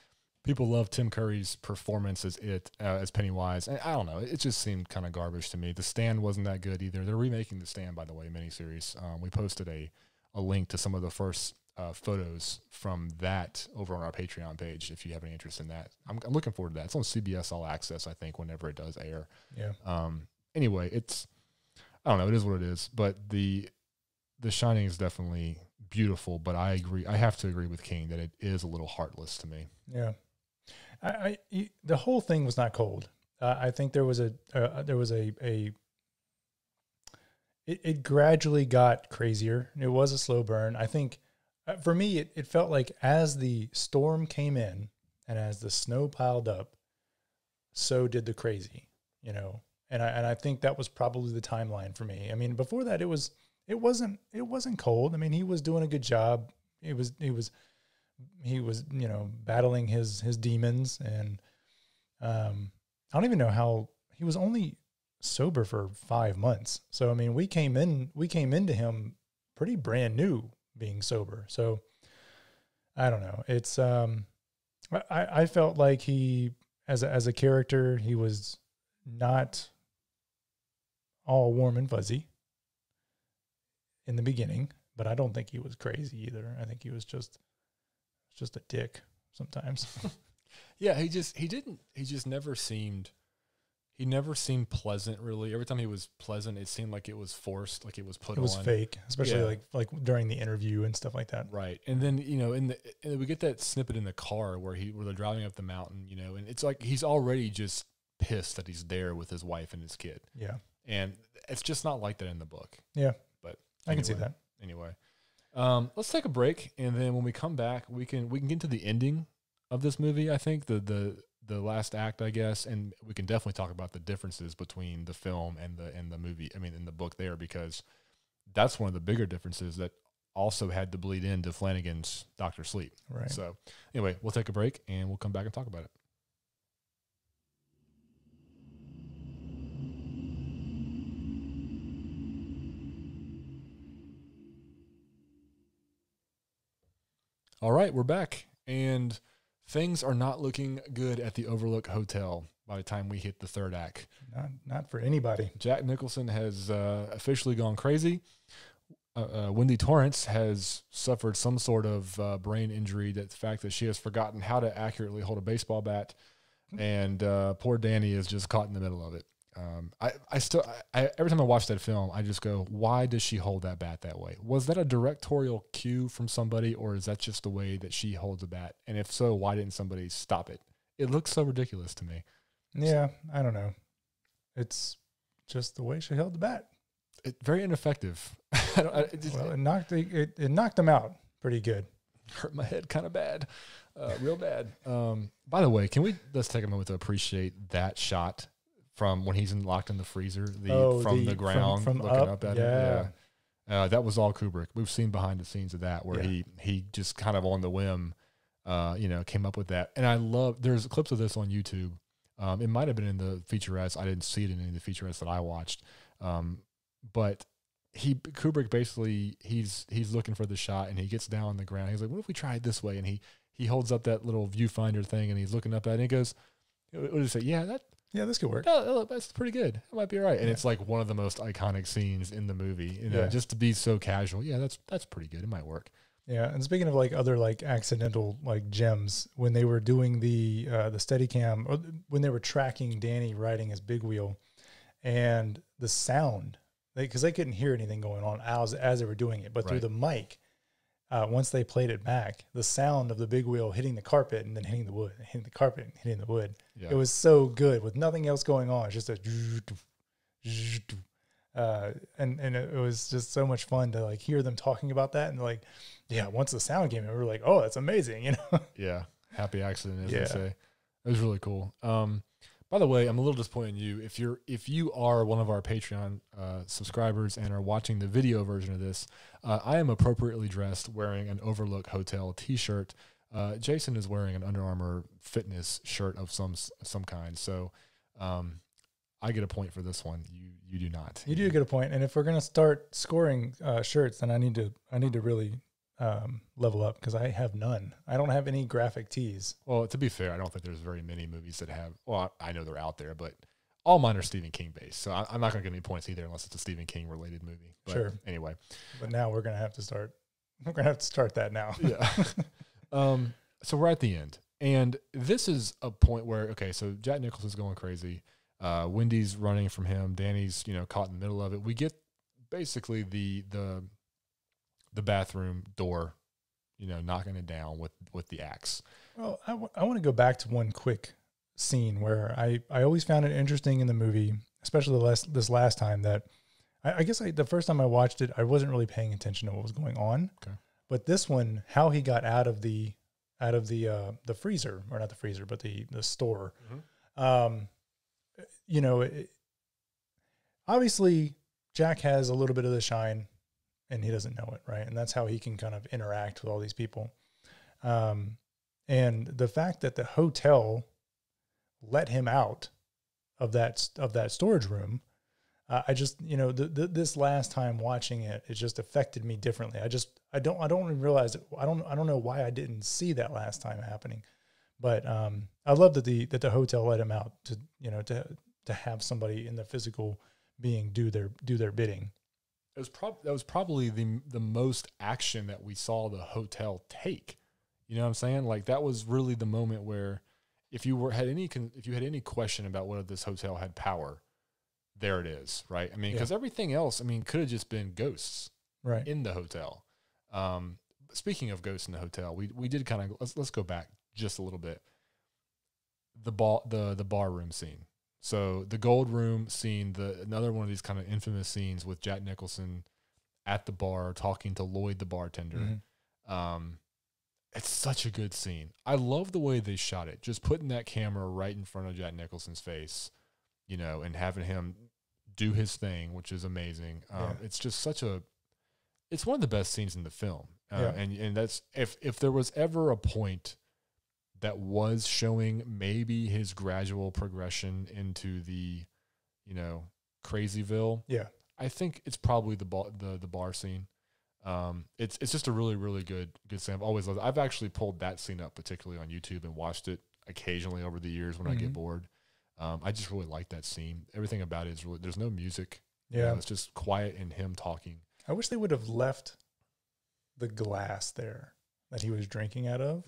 People love Tim Curry's performance as It, as Pennywise. And I don't know. It just seemed kind of garbage to me. The Stand wasn't that good either. They're remaking The Stand, by the way, miniseries. We posted a link to some of the first photos from that over on our Patreon page if you have any interest in that. I'm looking forward to that. It's on CBS All Access, I think, whenever it does air. Yeah. Anyway, I don't know. It is what it is. But the Shining is definitely beautiful. But I agree. I have to agree with King that it is a little heartless to me. Yeah. The whole thing was not cold. I think there was it gradually got crazier. It was a slow burn. I think for me, it felt like as the storm came in and as the snow piled up, so did the crazy, you know. And I think that was probably the timeline for me. I mean, before that, it wasn't cold. I mean, he was doing a good job. He was, you know, battling his demons, and I don't even know how he was only sober for 5 months. So I mean, we came into him pretty brand new being sober. So I don't know. It's I felt like he as a character, he was not all warm and fuzzy in the beginning, but I don't think he was crazy either. I think he was just a dick sometimes. Yeah, he never seemed pleasant, really. Every time he was pleasant, it seemed like it was forced, like it was put on. It was fake, especially like during the interview and stuff like that. Right. And then, you know, and we get that snippet in the car where they're driving up the mountain, you know, and it's like he's already just pissed that he's there with his wife and his kid. Yeah. And it's just not like that in the book. Yeah. But I can see that. Anyway. Let's take a break, and then when we come back, we can get into the ending of this movie, I think, the last act, I guess, and we can definitely talk about the differences between the film and the movie, I mean, in the book there, because that's one of the bigger differences that also had to bleed into Flanagan's Dr. Sleep. Right. So anyway, we'll take a break, and we'll come back and talk about it. All right, we're back, and things are not looking good at the Overlook Hotel by the time we hit the third act. Not for anybody. Jack Nicholson has officially gone crazy. Wendy Torrance has suffered some sort of brain injury. That the fact that she has forgotten how to accurately hold a baseball bat, and poor Danny is just caught in the middle of it. Every time I watch that film, I just go, why does she hold that bat that way? Was that a directorial cue from somebody, or is that just the way that she holds a bat? And if so, why didn't somebody stop it? It looks so ridiculous to me. Yeah, I don't know. It's just the way she held the bat. Very ineffective. It knocked him out pretty good. Hurt my head kind of bad, real bad. By the way, let's take a moment to appreciate that shot from when he's locked in the freezer, from the ground, from looking up at yeah. him. Yeah. That was all Kubrick. We've seen behind the scenes of that where he just kind of on the whim, came up with that. And there's clips of this on YouTube. It might have been in the featurettes. I didn't see it in any of the featurettes that I watched. But Kubrick basically, he's looking for the shot, and he gets down on the ground. He's like, what if we try it this way? And he holds up that little viewfinder thing, and he's looking up at it, and he goes, what did he say? Yeah, this could work. That's pretty good. It might be all right. And it's like one of the most iconic scenes in the movie. You know, just to be so casual. Yeah, that's pretty good. It might work. Yeah, and speaking of like other like accidental like gems, when they were doing the Steadicam, or when they were tracking Danny riding his big wheel, and the sound, because they couldn't hear anything going on as they were doing it, but through the mic, once they played it back, the sound of the big wheel hitting the carpet and then hitting the wood, hitting the carpet and hitting the wood. Yeah. It was so good with nothing else going on. It's just and it was just so much fun to like hear them talking about that, and like, yeah, once the sound came in, we were like, oh, that's amazing, you know? Yeah. Happy accident, as they say. It was really cool. By the way, I'm a little disappointed in you. If you are one of our Patreon subscribers and are watching the video version of this, I am appropriately dressed wearing an Overlook Hotel t-shirt. Jason is wearing an Under Armour fitness shirt of some kind. So I get a point for this one. You do not. You do get a point. And if we're gonna start scoring shirts, then I need to really level up, because I have none. I don't have any graphic tees. Well, to be fair, I don't think there's very many movies that have. Well, I know they're out there, but all mine are Stephen King based, so I'm not going to get any points either unless it's a Stephen King related movie. But sure. Anyway, but now we're going to have to start. We're going to have to start that now. Yeah. So we're at the end, and this is a point where so Jack Nicholson's going crazy. Wendy's running from him. Danny's, caught in the middle of it. We get basically the bathroom door, knocking it down with the axe. Well, I want to go back to one quick scene where I always found it interesting in the movie, especially this last time, that I guess the first time I watched it, I wasn't really paying attention to what was going on. Okay. But this one, how he got out of the freezer, or not the freezer, but the store. Mm-hmm. Obviously Jack has a little bit of the shine and he doesn't know it, right? And that's how he can kind of interact with all these people. And the fact that the hotel let him out of that storage room, I just, this last time watching it, it just affected me differently. I don't even realize it. I don't know why I didn't see that last time happening, but I love that the hotel let him out to have somebody in the physical being do their bidding. That was probably the most action that we saw the hotel take. You know what I'm saying? Like, that was really the moment where if you had any question about whether this hotel had power, there it is, right? I mean, because everything else, could have just been ghosts, right, in the hotel. Speaking of ghosts in the hotel, we did kind of let's go back just a little bit. The bar room scene. So the gold room scene, another one of these kind of infamous scenes with Jack Nicholson at the bar talking to Lloyd the bartender. Mm-hmm. It's such a good scene. I love the way they shot it. Just putting that camera right in front of Jack Nicholson's face, and having him do his thing, which is amazing. It's just it's one of the best scenes in the film. And that's, if there was ever a point that was showing maybe his gradual progression into the, Crazyville. Yeah. I think it's probably the bar scene. It's just a really, really good scene. I've always loved it. I've actually pulled that scene up, particularly on YouTube, and watched it occasionally over the years when I get bored. I just really like that scene. Everything about it is really, there's no music. Yeah. It's just quiet and him talking. I wish they would have left the glass there that he was drinking out of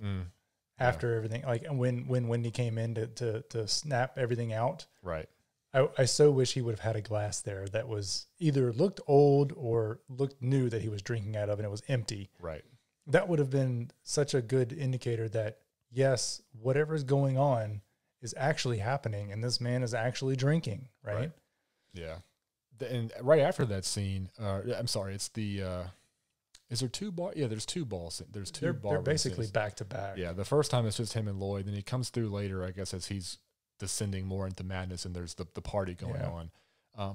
after everything. Like when Wendy came in to snap everything out. Right. I so wish he would have had a glass there that was either looked old or looked new that he was drinking out of, and it was empty. Right. That would have been such a good indicator that, yes, whatever's going on is actually happening, and this man is actually drinking, right? Yeah. And right after that scene, I'm sorry, it's the, is there two bar? Yeah, there's two balls. They're basically back to back. Yeah, the first time it's just him and Lloyd. Then he comes through later, I guess, as he's descending more into madness, and there's the party going on.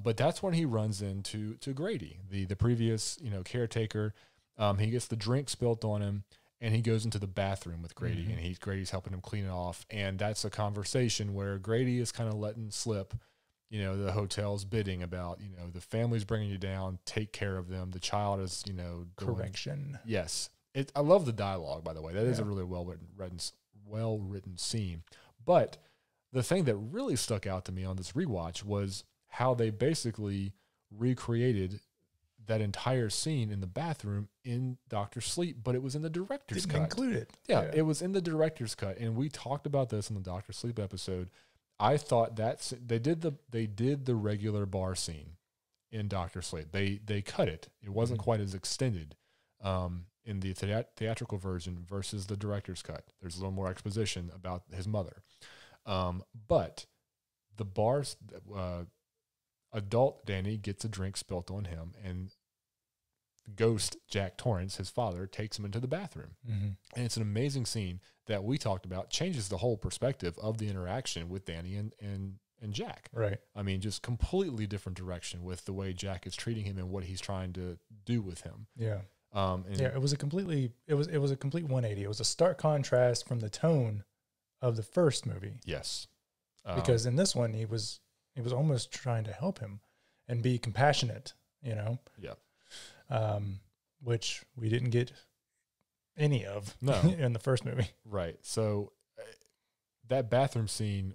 But that's when he runs into Grady, the previous caretaker. He gets the drink spilt on him, and he goes into the bathroom with Grady, and Grady's helping him clean it off. And that's a conversation where Grady is kind of letting slip, the hotel's bidding about, the family's bringing you down, take care of them. The child is, correction. Yes. I love the dialogue, by the way. That is a really well written scene. But the thing that really stuck out to me on this rewatch was how they basically recreated that entire scene in the bathroom in Dr. Sleep, but it was in the director's cut. Didn't include it. Yeah, it was in the director's cut, and we talked about this in the Dr. Sleep episode. I thought that they did the regular bar scene in Dr. Sleep. They cut it. It wasn't quite as extended in the theatrical version versus the director's cut. There's a little more exposition about his mother. But the bar's adult Danny gets a drink spilt on him, and ghost Jack Torrance, his father, takes him into the bathroom. And it's an amazing scene that we talked about, changes the whole perspective of the interaction with Danny and Jack. Right. I mean, just completely different direction with the way Jack is treating him and what he's trying to do with him. Yeah. It was a complete 180. It was a stark contrast from the tone of the first movie. Yes. Because in this one, he was almost trying to help him and be compassionate, Yeah. Which we didn't get any of in the first movie. Right. So that bathroom scene,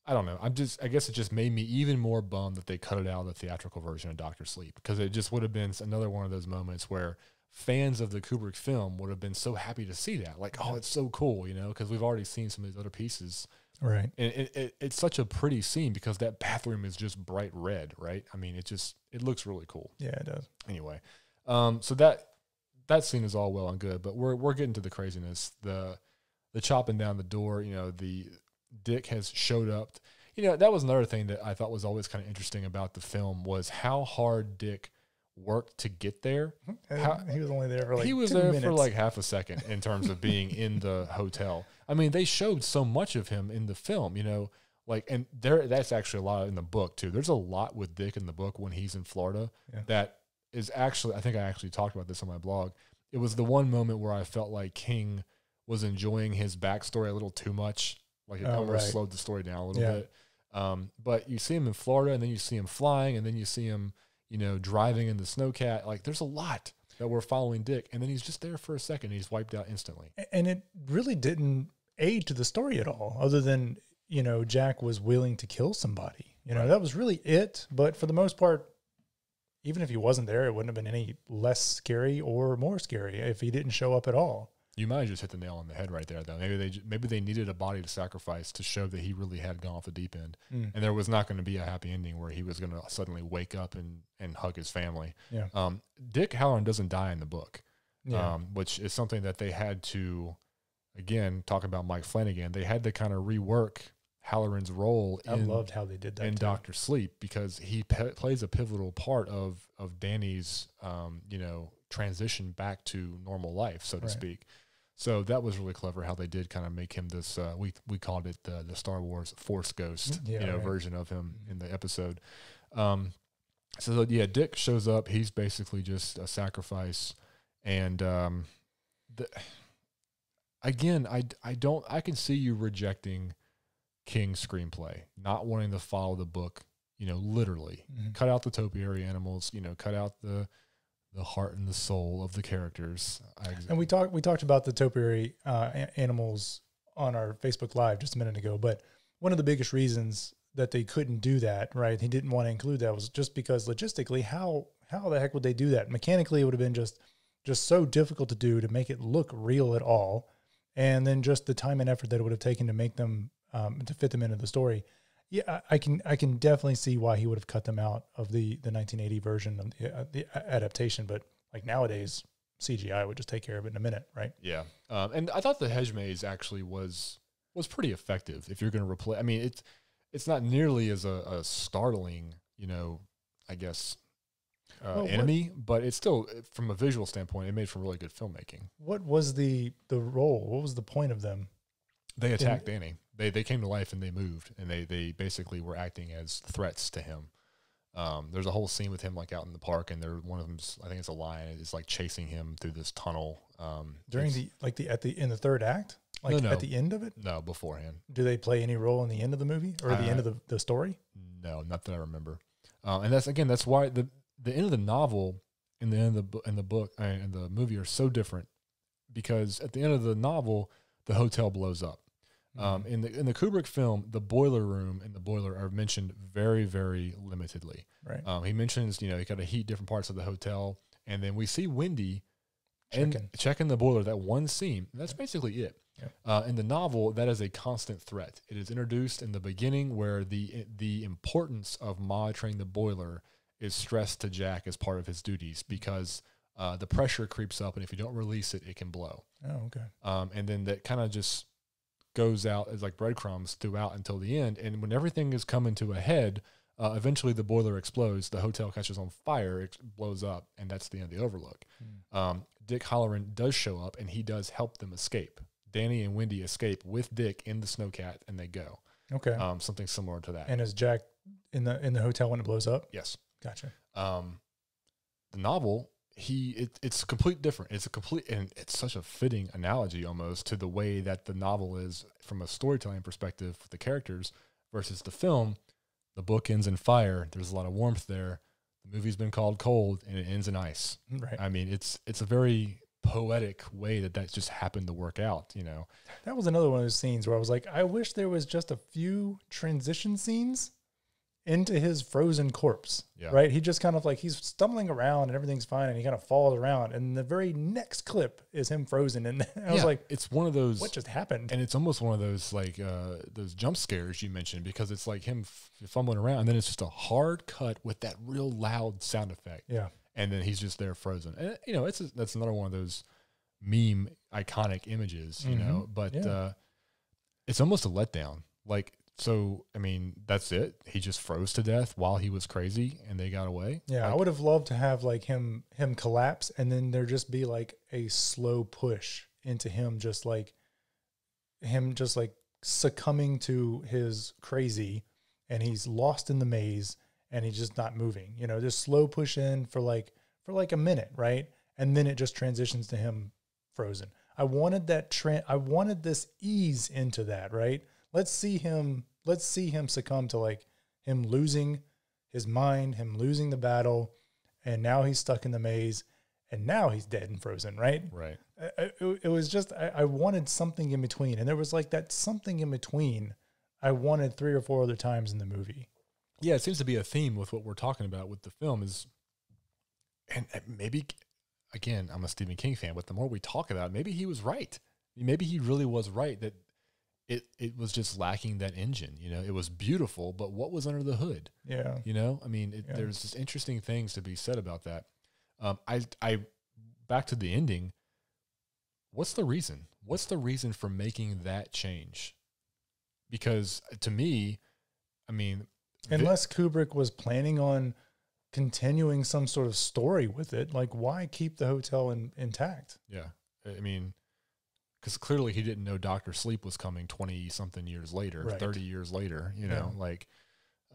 I don't know. I guess it just made me even more bummed that they cut it out of the theatrical version of Dr. Sleep, because it just would have been another one of those moments where fans of the Kubrick film would have been so happy to see that. Like, oh, it's so cool, because we've already seen some of these other pieces Right. And it's such a pretty scene because that bathroom is just bright red, right? I mean, it looks really cool. Yeah, it does. Anyway, so that scene is all well and good, but we're getting to the craziness. The chopping down the door, the Dick has showed up. That was another thing that I thought was always kind of interesting about the film was how hard Dick worked to get there. He was only there for like he was 2 there minutes. for like half a second in terms of being in the hotel. I mean, they showed so much of him in the film, and that's actually a lot in the book too. There's a lot with Dick in the book when he's in Florida that is actually, I think I actually talked about this on my blog. It was the one moment where I felt like King was enjoying his backstory a little too much. Like it almost slowed the story down a little bit. But you see him in Florida, and then you see him flying, and then you see him, driving in the snowcat. Like there's a lot that we're following Dick, and then he's just there for a second. And he's wiped out instantly. And it really didn't aid to the story at all, other than, Jack was willing to kill somebody. That was really it. But for the most part, even if he wasn't there, it wouldn't have been any less scary or more scary if he didn't show up at all. You might have just hit the nail on the head right there, though. Maybe they needed a body to sacrifice to show that he really had gone off the deep end, and there was not going to be a happy ending where he was going to suddenly wake up and hug his family. Yeah. Dick Halloran doesn't die in the book, which is something that they had to, again, talk about Mike Flanagan. They had to kind of rework Halloran's role. I loved how they did that in Dr. Sleep because he plays a pivotal part of Danny's, transition back to normal life, so to speak. So that was really clever how they did kind of make him this, we called it the Star Wars Force Ghost, version of him in the episode. Dick shows up. He's basically just a sacrifice. And I can see you rejecting King's screenplay, not wanting to follow the book, literally. Cut out the topiary animals, cut out the heart and the soul of the characters. And we talked about the topiary animals on our Facebook Live just a minute ago, but one of the biggest reasons that they couldn't do that, right, he didn't want to include that, was just because logistically, how the heck would they do that? Mechanically, it would have been just so difficult to do to make it look real at all, and then just the time and effort that it would have taken to make them to fit them into the story. Yeah, I can definitely see why he would have cut them out of the 1980 version of the adaptation. But like nowadays, CGI would just take care of it in a minute, right? Yeah, and I thought the hedge maze actually was pretty effective. If you're going to replace, I mean, it's not nearly as a startling, I guess, enemy, but it's still, from a visual standpoint, it made for really good filmmaking. What was the role? What was the point of them? They attacked Danny. They came to life and they moved, and they basically were acting as threats to him. There's a whole scene with him like out in the park, and one of them's, I think it's a lion, is like chasing him through this tunnel. During in the third act, no. At the end of it. No, beforehand. Do they play any role in the end of the movie or the end of the story? No, not that I remember. And that's why the end of the novel and the end of the book and the movie are so different, because at the end of the novel, the hotel blows up. In the Kubrick film, the boiler room and the boiler are mentioned very, very limitedly. Right. He mentions, he got to heat different parts of the hotel, and then we see Wendy checking the boiler, that one scene. That's basically it. Yeah. In the novel, that is a constant threat. It is introduced in the beginning, where the importance of monitoring the boiler is stressed to Jack as part of his duties, because the pressure creeps up, and if you don't release it, it can blow. Oh, okay. And then that kind of just goes out as like breadcrumbs throughout until the end. And when everything is coming to a head, eventually the boiler explodes, the hotel catches on fire, it blows up, and that's the end of the Overlook. Dick Halloran does show up, and he does help them escape. Danny and Wendy escape with Dick in the snowcat, and they go. Okay. Something similar to that. And is Jack in the hotel when it blows up? Yes. Gotcha. The novel, it's complete different. And it's such a fitting analogy almost to the way that the novel is from a storytelling perspective with the characters versus the film. The book ends in fire. There's a lot of warmth there. The movie's been called cold, and it ends in ice. Right. I mean, it's a very poetic way that just happened to work out, That was another one of those scenes where I was like, I wish there was just a few transition scenes into his frozen corpse, right? He just kind of like, he's stumbling around and everything's fine, and he kind of falls around, and the very next clip is him frozen. And I was like, it's one of those, what just happened? And it's almost one of those like those jump scares you mentioned, because it's like him fumbling around, and then it's just a hard cut with that real loud sound effect. Yeah. And then he's just there frozen. And you know, that's another one of those meme iconic images, you know, but it's almost a letdown. Like, so, I mean, that's it. He just froze to death while he was crazy and they got away. Yeah. Like, I would have loved to have like him collapse, and then there just be like a slow push into him just like succumbing to his crazy, and he's lost in the maze and he's just not moving, you know, just slow push in for like a minute. Right. And then it just transitions to him frozen. I wanted I wanted this ease into that. Right. Let's see him succumb to like him losing his mind, him losing the battle, and now he's stuck in the maze, and now he's dead and frozen, right? Right. It was just, I wanted something in between, and there was like that something in between I wanted 3 or 4 other times in the movie. Yeah, it seems to be a theme with what we're talking about with the film is, and maybe, again, I'm a Stephen King fan, but the more we talk about it, maybe he was right. Maybe he really was right that it was just lacking that engine. You know, it was beautiful, but what was under the hood? Yeah. You know, I mean, there's just interesting things to be said about that. I back to the ending. What's the reason? What's the reason for making that change? Because to me, I mean, unless Kubrick was planning on continuing some sort of story with it, like why keep the hotel intact? Yeah. I mean, because clearly he didn't know Dr. Sleep was coming 20 something years later, right. 30 years later, you know, like,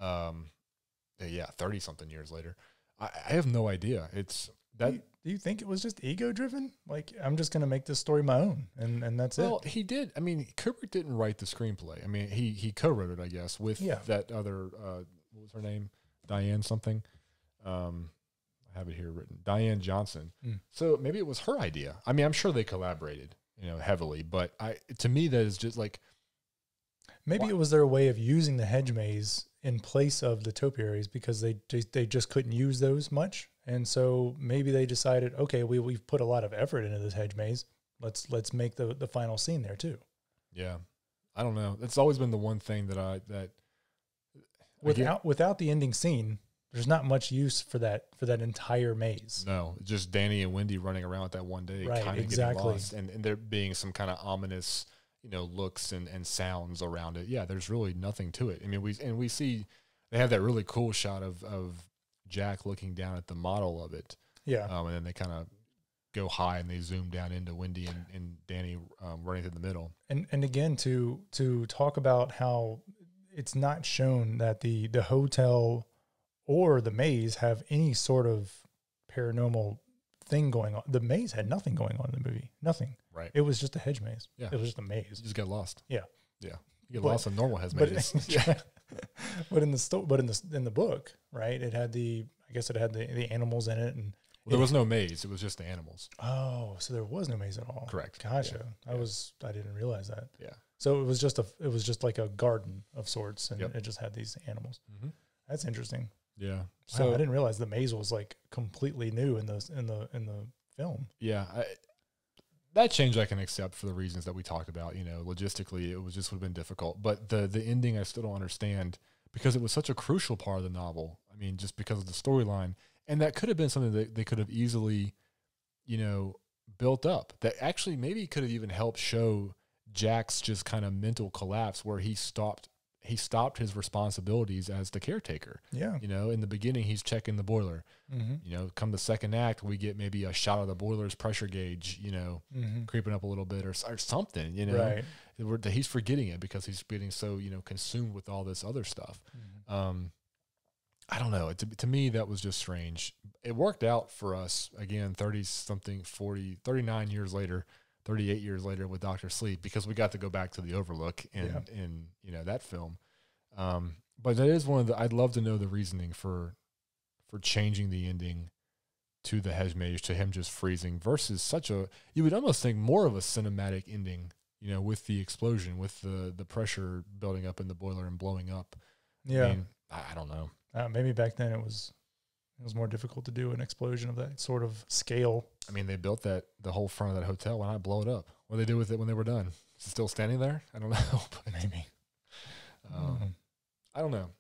30 something years later. I have no idea. It's that. Do you think it was just ego driven? Like, I'm just going to make this story my own, and that's it. Well, he did. I mean, Kubrick didn't write the screenplay. I mean, he co-wrote it, I guess, with that other, what was her name? Diane something. I have it here written. Diane Johnson. So maybe it was her idea. I mean, I'm sure they collaborated, you know, heavily, but to me, that is just like. Maybe it was their way of using the hedge maze in place of the topiaries, because they just couldn't use those much. And so maybe they decided, okay, we've put a lot of effort into this hedge maze. Let's make the final scene there too. Yeah. I don't know. That's always been the one thing that without the ending scene, there's not much use for that entire maze. No, just Danny and Wendy running around with that one day, right, kind of exactly. getting lost, and there being some kind of ominous, you know, looks and sounds around it. Yeah, there's really nothing to it. I mean, we see they have that really cool shot of Jack looking down at the model of it. Yeah. And then they kind of go high and they zoom down into Wendy and Danny running through the middle. And again, to talk about how it's not shown that the hotel or the maze have any sort of paranormal thing going on. The maze had nothing going on in the movie. Nothing. Right. It was just a hedge maze. Yeah. It was just a maze. You just got lost. Yeah. Yeah. You get lost in normal hedge mazes. But in the book, right? It had the animals in it, and there was no maze. It was just the animals. Oh, so there was no maze at all. Correct. Gotcha. I didn't realize that. Yeah. So it was just like a garden of sorts, and it just had these animals. Mm-hmm. That's interesting. Yeah. Wow, So I didn't realize the maze was like completely new in the film. Yeah. That change I can accept for the reasons that we talked about. You know, logistically, it would have been difficult. But the ending, I still don't understand, because it was such a crucial part of the novel. I mean, just because of the storyline, and that could have been something that they could have easily, you know, built up. That actually maybe could have even helped show Jack's just kind of mental collapse, where he stopped his responsibilities as the caretaker. Yeah. You know, in the beginning, he's checking the boiler. Mm-hmm. You know, come the second act, we get maybe a shot of the boiler's pressure gauge, you know, creeping up a little bit or something, you know. Right. He's forgetting it because he's getting so, you know, consumed with all this other stuff. Mm-hmm. I don't know. To me, that was just strange. It worked out for us, again, 39 years later, 38 years later with Dr. Sleep, because we got to go back to the Overlook in you know, that film. But that is one of I'd love to know the reasoning for changing the ending to the hedge maze, to him just freezing, versus you would almost think more of a cinematic ending, you know, with the explosion, with the pressure building up in the boiler and blowing up. Yeah. I mean, I don't know. Maybe back then it was more difficult to do an explosion of that sort of scale. I mean, they built the whole front of that hotel. Why not blow it up? What did they do with it when they were done? Is it still standing there? I don't know. But, Maybe. I don't know.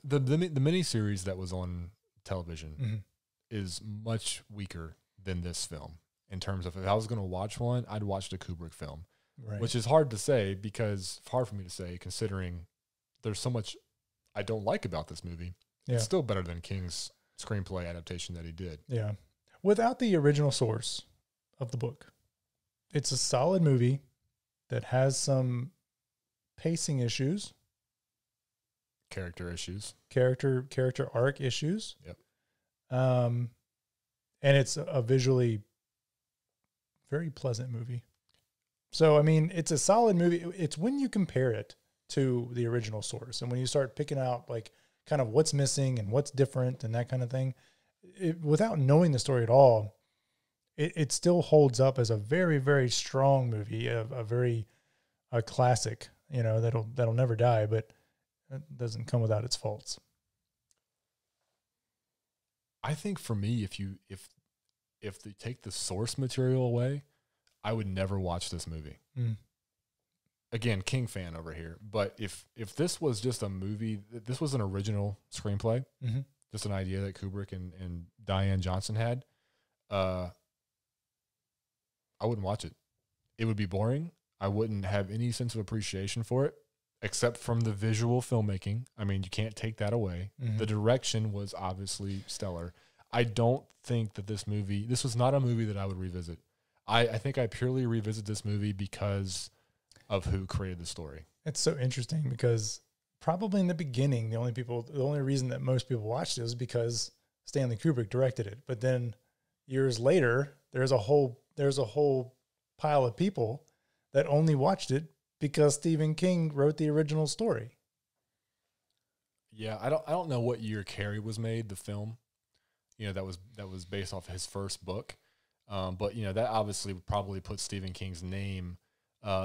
The miniseries that was on television is much weaker than this film in terms of, if I was going to watch one, I'd watch the Kubrick film, Right. which is hard to say because hard for me to say considering there's so much I don't like about this movie. Yeah. It's still better than King's screenplay adaptation that he did. Yeah. Without the original source of the book, it's a solid movie that has some pacing issues, Character issues. character arc issues. Yep. And it's a visually very pleasant movie. So, I mean, it's a solid movie. It's when you compare it to the original source and when you start picking out like kind of what's missing and what's different and that kind of thing, without knowing the story at all, it still holds up as a very, very strong movie, a classic, you know, that'll never die, but it doesn't come without its faults. I think for me, if they take the source material away, I would never watch this movie. Again, King fan over here. But if this was just a movie, this was an original screenplay, just an idea that Kubrick and Diane Johnson had, I wouldn't watch it. It would be boring. I wouldn't have any sense of appreciation for it, except from the visual filmmaking. I mean, you can't take that away. The direction was obviously stellar. I don't think that this was not a movie that I would revisit. I think I purely revisit this movie because of who created the story. It's so interesting because probably in the beginning, the only reason that most people watched it was because Stanley Kubrick directed it. But then years later, there's a whole pile of people that only watched it because Stephen King wrote the original story. Yeah, I don't know what year Carrie was made, the film. You know, that was based off his first book. But you know, that obviously would probably put Stephen King's name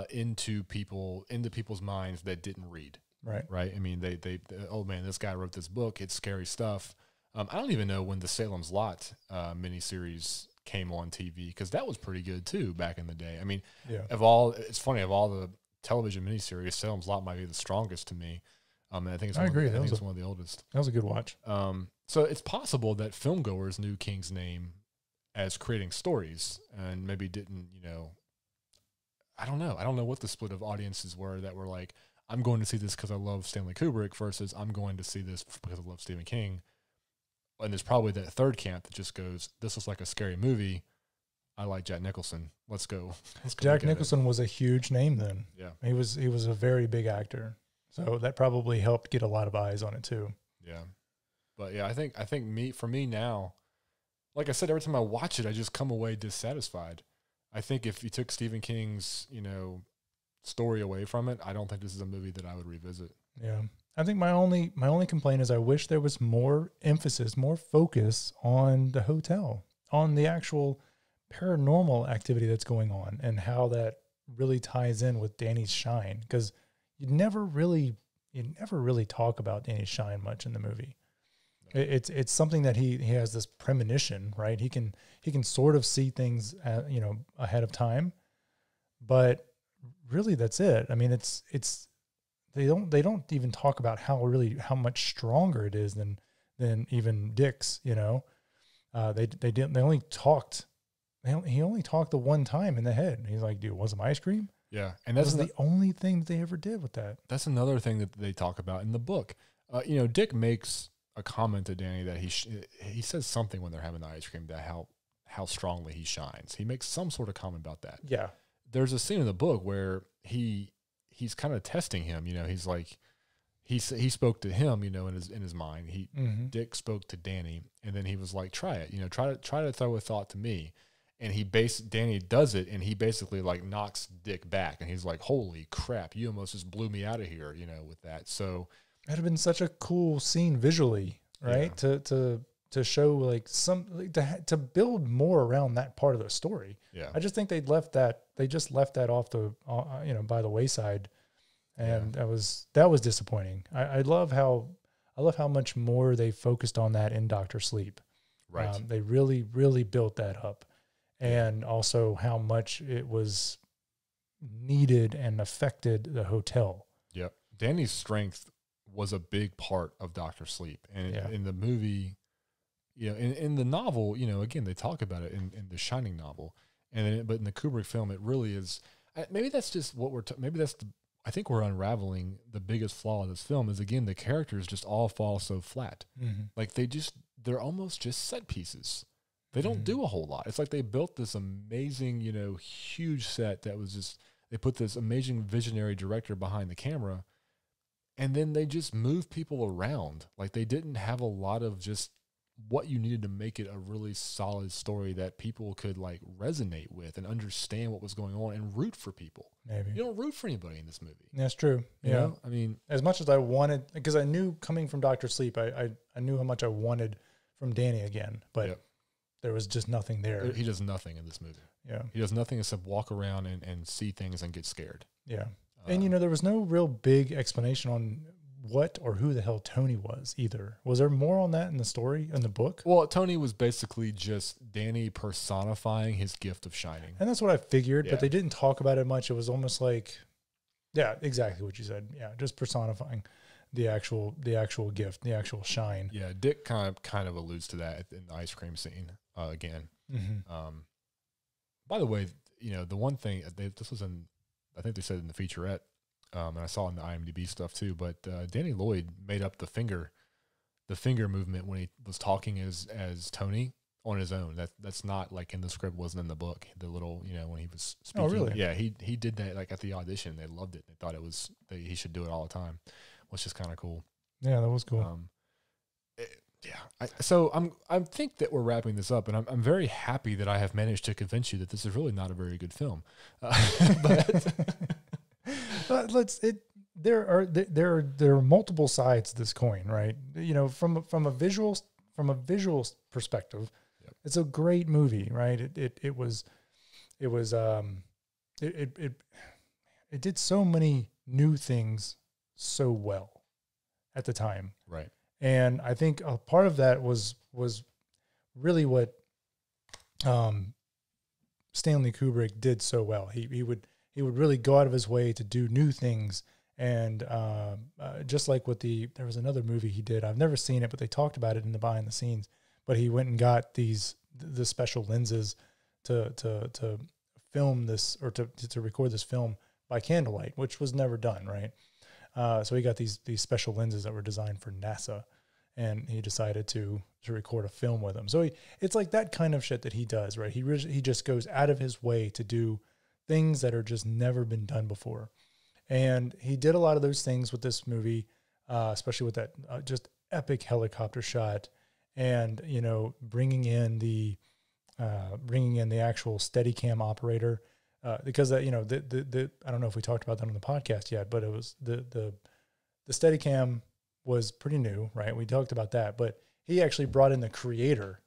into people's minds that didn't read. Right. I mean, they oh man, this guy wrote this book. It's scary stuff. I don't even know when the Salem's Lot miniseries came on TV, because that was pretty good too back in the day. I mean, it's funny, of all the television miniseries, Salem's Lot might be the strongest to me. And I think it's one of the oldest. That was a good watch. So it's possible that filmgoers knew King's name as creating stories and maybe didn't, you know, I don't know. I don't know what the split of audiences were that were like, I'm going to see this because I love Stanley Kubrick versus I'm going to see this because I love Stephen King. And there's probably that third camp that just goes, this looks like a scary movie. I like Jack Nicholson. Let's go. Jack Nicholson was a huge name then. Yeah. He was a very big actor. So that probably helped get a lot of eyes on it too. Yeah. But yeah, I think for me now, like I said, every time I watch it, I just come away dissatisfied. I think if you took Stephen King's, you know, story away from it, I don't think this is a movie that I would revisit. Yeah. I think my only complaint is I wish there was more emphasis, more focus on the hotel, on the actual paranormal activity that's going on and how that really ties in with Danny's shine. Because you never really talk about Danny's shine much in the movie. No. It's something that he has this premonition, right? He can sort of see things, ahead of time, but really that's it. I mean, they don't even talk about how much stronger it is than even Dick's. You know, he only talked the one time in the head. He's like, dude, want some ice cream? Yeah, and that's the only thing that they ever did with that. That's another thing that they talk about in the book. Dick makes a comment to Danny that he says something when they're having the ice cream that how strongly he shines. He makes some sort of comment about that. Yeah, there's a scene in the book where he's kind of testing him. You know, he's like he spoke to him. You know, in his mind, Dick spoke to Danny, and then he was like, "Try it. You know, try to throw a thought to me." And Danny does it, and he basically like knocks Dick back, and he's like, "Holy crap! You almost just blew me out of here." You know, with that. So that'd have been such a cool scene visually, right? Yeah. To show like to build more around that part of the story. Yeah, I just think they just left that off the by the wayside And that was disappointing. I love how much more they focused on that in Dr. Sleep. Right. They really, really built that up. And also how much it was needed and affected the hotel. Yep. Danny's strength was a big part of Dr. Sleep. And in the movie, in the novel, again, they talk about it in the Shining novel. But in the Kubrick film, it really is, maybe that's just what I think we're unraveling the biggest flaw of this film is, again, the characters just all fall so flat. Mm-hmm. Like they're almost just set pieces. They don't do a whole lot. It's like they built this amazing, huge set that was just, they put this amazing visionary director behind the camera, and then they just move people around. Like they didn't have a lot of just what you needed to make it a really solid story that people could like resonate with and understand what was going on and root for people. Maybe you don't root for anybody in this movie. That's true. You know? I mean, as much as I wanted, because I knew coming from Dr. Sleep, I knew how much I wanted from Danny again, but there was just nothing there. He does nothing in this movie. Yeah. He does nothing except walk around and see things and get scared. Yeah. And, there was no real big explanation on what or who the hell Tony was either. Was there more on that in the story, in the book? Well, Tony was basically just Danny personifying his gift of shining. And that's what I figured, but they didn't talk about it much. It was almost like, exactly what you said. Yeah, just personifying the actual gift, the actual shine. Yeah, Dick kind of alludes to that in the ice cream scene again. Mm-hmm. By the way, the one thing, this was I think they said in the featurette, and I saw in the IMDb stuff too, but Danny Lloyd made up the finger movement when he was talking as Tony on his own. That's not like in the script, wasn't in the book. The little, when he was speaking. Oh, really? Yeah, he did that like at the audition. They loved it. They thought he should do it all the time, which is kind of cool. Yeah, that was cool. I think that we're wrapping this up, and I'm very happy that I have managed to convince you that this is really not a very good film. But there are multiple sides to this coin, right? From a visual perspective, it's a great movie, right? It did so many new things so well at the time, right? And I think a part of that was really what Stanley Kubrick did so well. He would really go out of his way to do new things. And just like there was another movie he did. I've never seen it, but they talked about it in the behind the scenes. But he went and got the special lenses to film this, or to record this film by candlelight, which was never done, right? So he got these special lenses that were designed for NASA, and he decided to record a film with them. So it's like that kind of shit that he does, right? He just goes out of his way to do things that are just never been done before. And he did a lot of those things with this movie, especially with that just epic helicopter shot, and bringing in the actual Steadicam operator, because I don't know if we talked about that on the podcast yet, but it was the Steadicam was pretty new, right? We talked about that, but he actually brought in the creator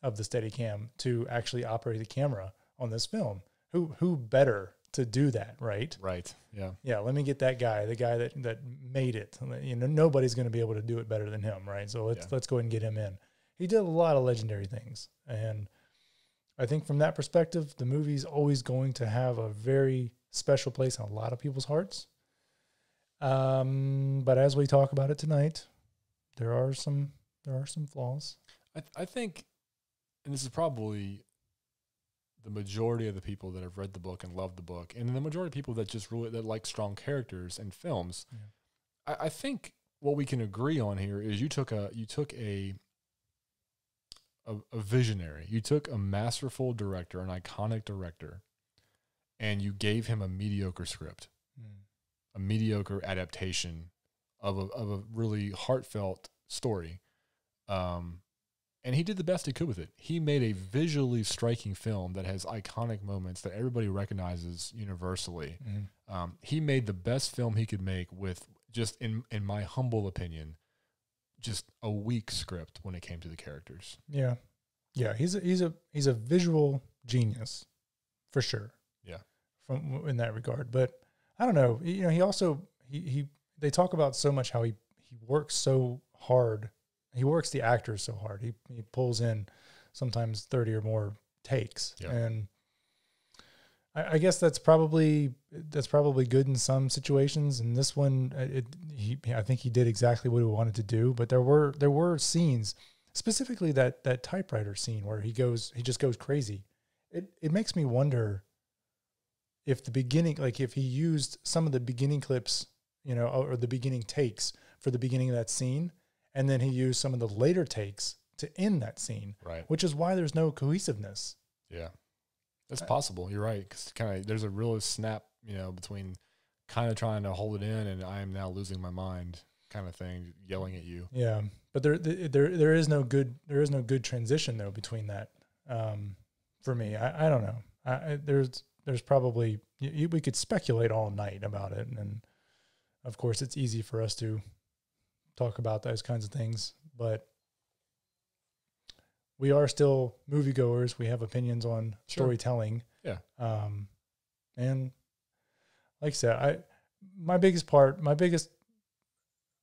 of the Steadicam to actually operate the camera on this film. Who better to do that, right? Right. Yeah. Yeah. Let me get that guy, the guy that made it. Nobody's going to be able to do it better than him, right? So let's go ahead and get him in. He did a lot of legendary things, and I think from that perspective, the movie's always going to have a very special place in a lot of people's hearts. But as we talk about it tonight, there are some flaws. I think, and this is probably the majority of the people that have read the book and love the book, and the majority of people that just that like strong characters in films. Yeah. I think what we can agree on here is you took a visionary, you took a masterful director, an iconic director, and you gave him a mediocre script, a mediocre adaptation of a really heartfelt story. And he did the best he could with it. He made a visually striking film that has iconic moments that everybody recognizes universally. Mm-hmm. He made the best film he could make with, just in my humble opinion, just a weak script when it came to the characters. Yeah. Yeah. He's a visual genius for sure. Yeah. In that regard. But I don't know, he also they talk about so much how he works so hard. He works the actors so hard. He pulls in sometimes 30 or more takes. Yeah. And I guess that's probably good in some situations. In this one, I think he did exactly what he wanted to do. But there were scenes, specifically that typewriter scene where he just goes crazy. It makes me wonder if the beginning, like if he used some of the beginning clips, or the beginning takes for the beginning of that scene, and then he used some of the later takes to end that scene. Right. Which is why there's no cohesiveness. Yeah. That's possible. You're right. Because there's a real snap, between kind of trying to hold it in and I am now losing my mind kind of thing, yelling at you. Yeah. But there is no good transition though between that. For me, I don't know. There's probably, we could speculate all night about it. And of course it's easy for us to talk about those kinds of things, but we are still moviegoers. We have opinions on storytelling. Yeah. And like I said, my biggest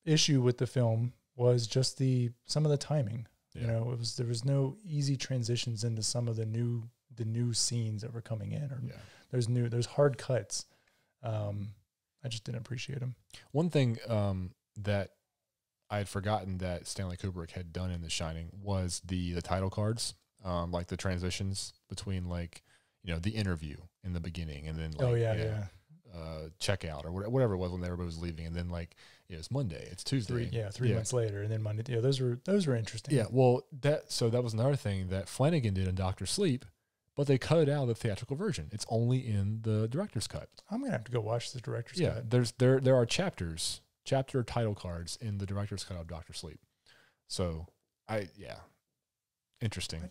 issue with the film was just some of the timing. Yeah. There was no easy transitions into some of the new scenes that were coming in, or there's hard cuts. I just didn't appreciate them. One thing that I had forgotten that Stanley Kubrick had done in The Shining was the title cards, like the transitions between the interview in the beginning and then checkout or whatever it was when everybody was leaving, and then it's Monday, it's Tuesday, 3 months later, and then Monday. Yeah, those were interesting. Yeah, well that was another thing that Flanagan did in Dr. Sleep, but they cut it out of the theatrical version. It's only in the director's cut. I'm gonna have to go watch the director's cut. Yeah, there are chapter title cards in the director's cut of Dr. Sleep. So interesting.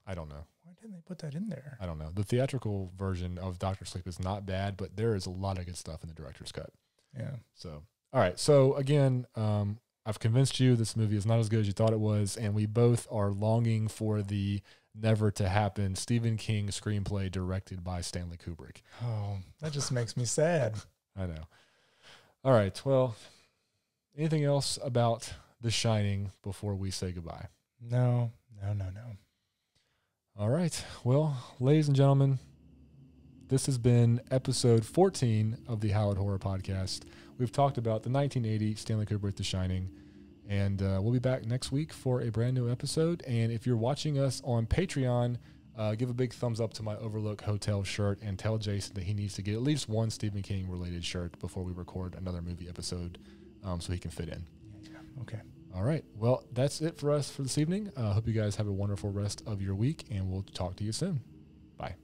I don't know. Why didn't they put that in there? I don't know. The theatrical version of Dr. Sleep is not bad, but there is a lot of good stuff in the director's cut. Yeah. So, all right. So again, I've convinced you this movie is not as good as you thought it was, and we both are longing for the never to happen Stephen King screenplay directed by Stanley Kubrick. Oh, that just makes me sad. I know. All right. Well, anything else about The Shining before we say goodbye? No. All right. Well, ladies and gentlemen, this has been episode 14 of the Hallowed Horror Podcast. We've talked about the 1980 Stanley Kubrick The Shining, and we'll be back next week for a brand new episode. And if you're watching us on Patreon, give a big thumbs up to my Overlook Hotel shirt and tell Jason that he needs to get at least one Stephen King related shirt before we record another movie episode so he can fit in. Yeah. Okay. All right. Well, that's it for us for this evening. Hope you guys have a wonderful rest of your week, and we'll talk to you soon. Bye.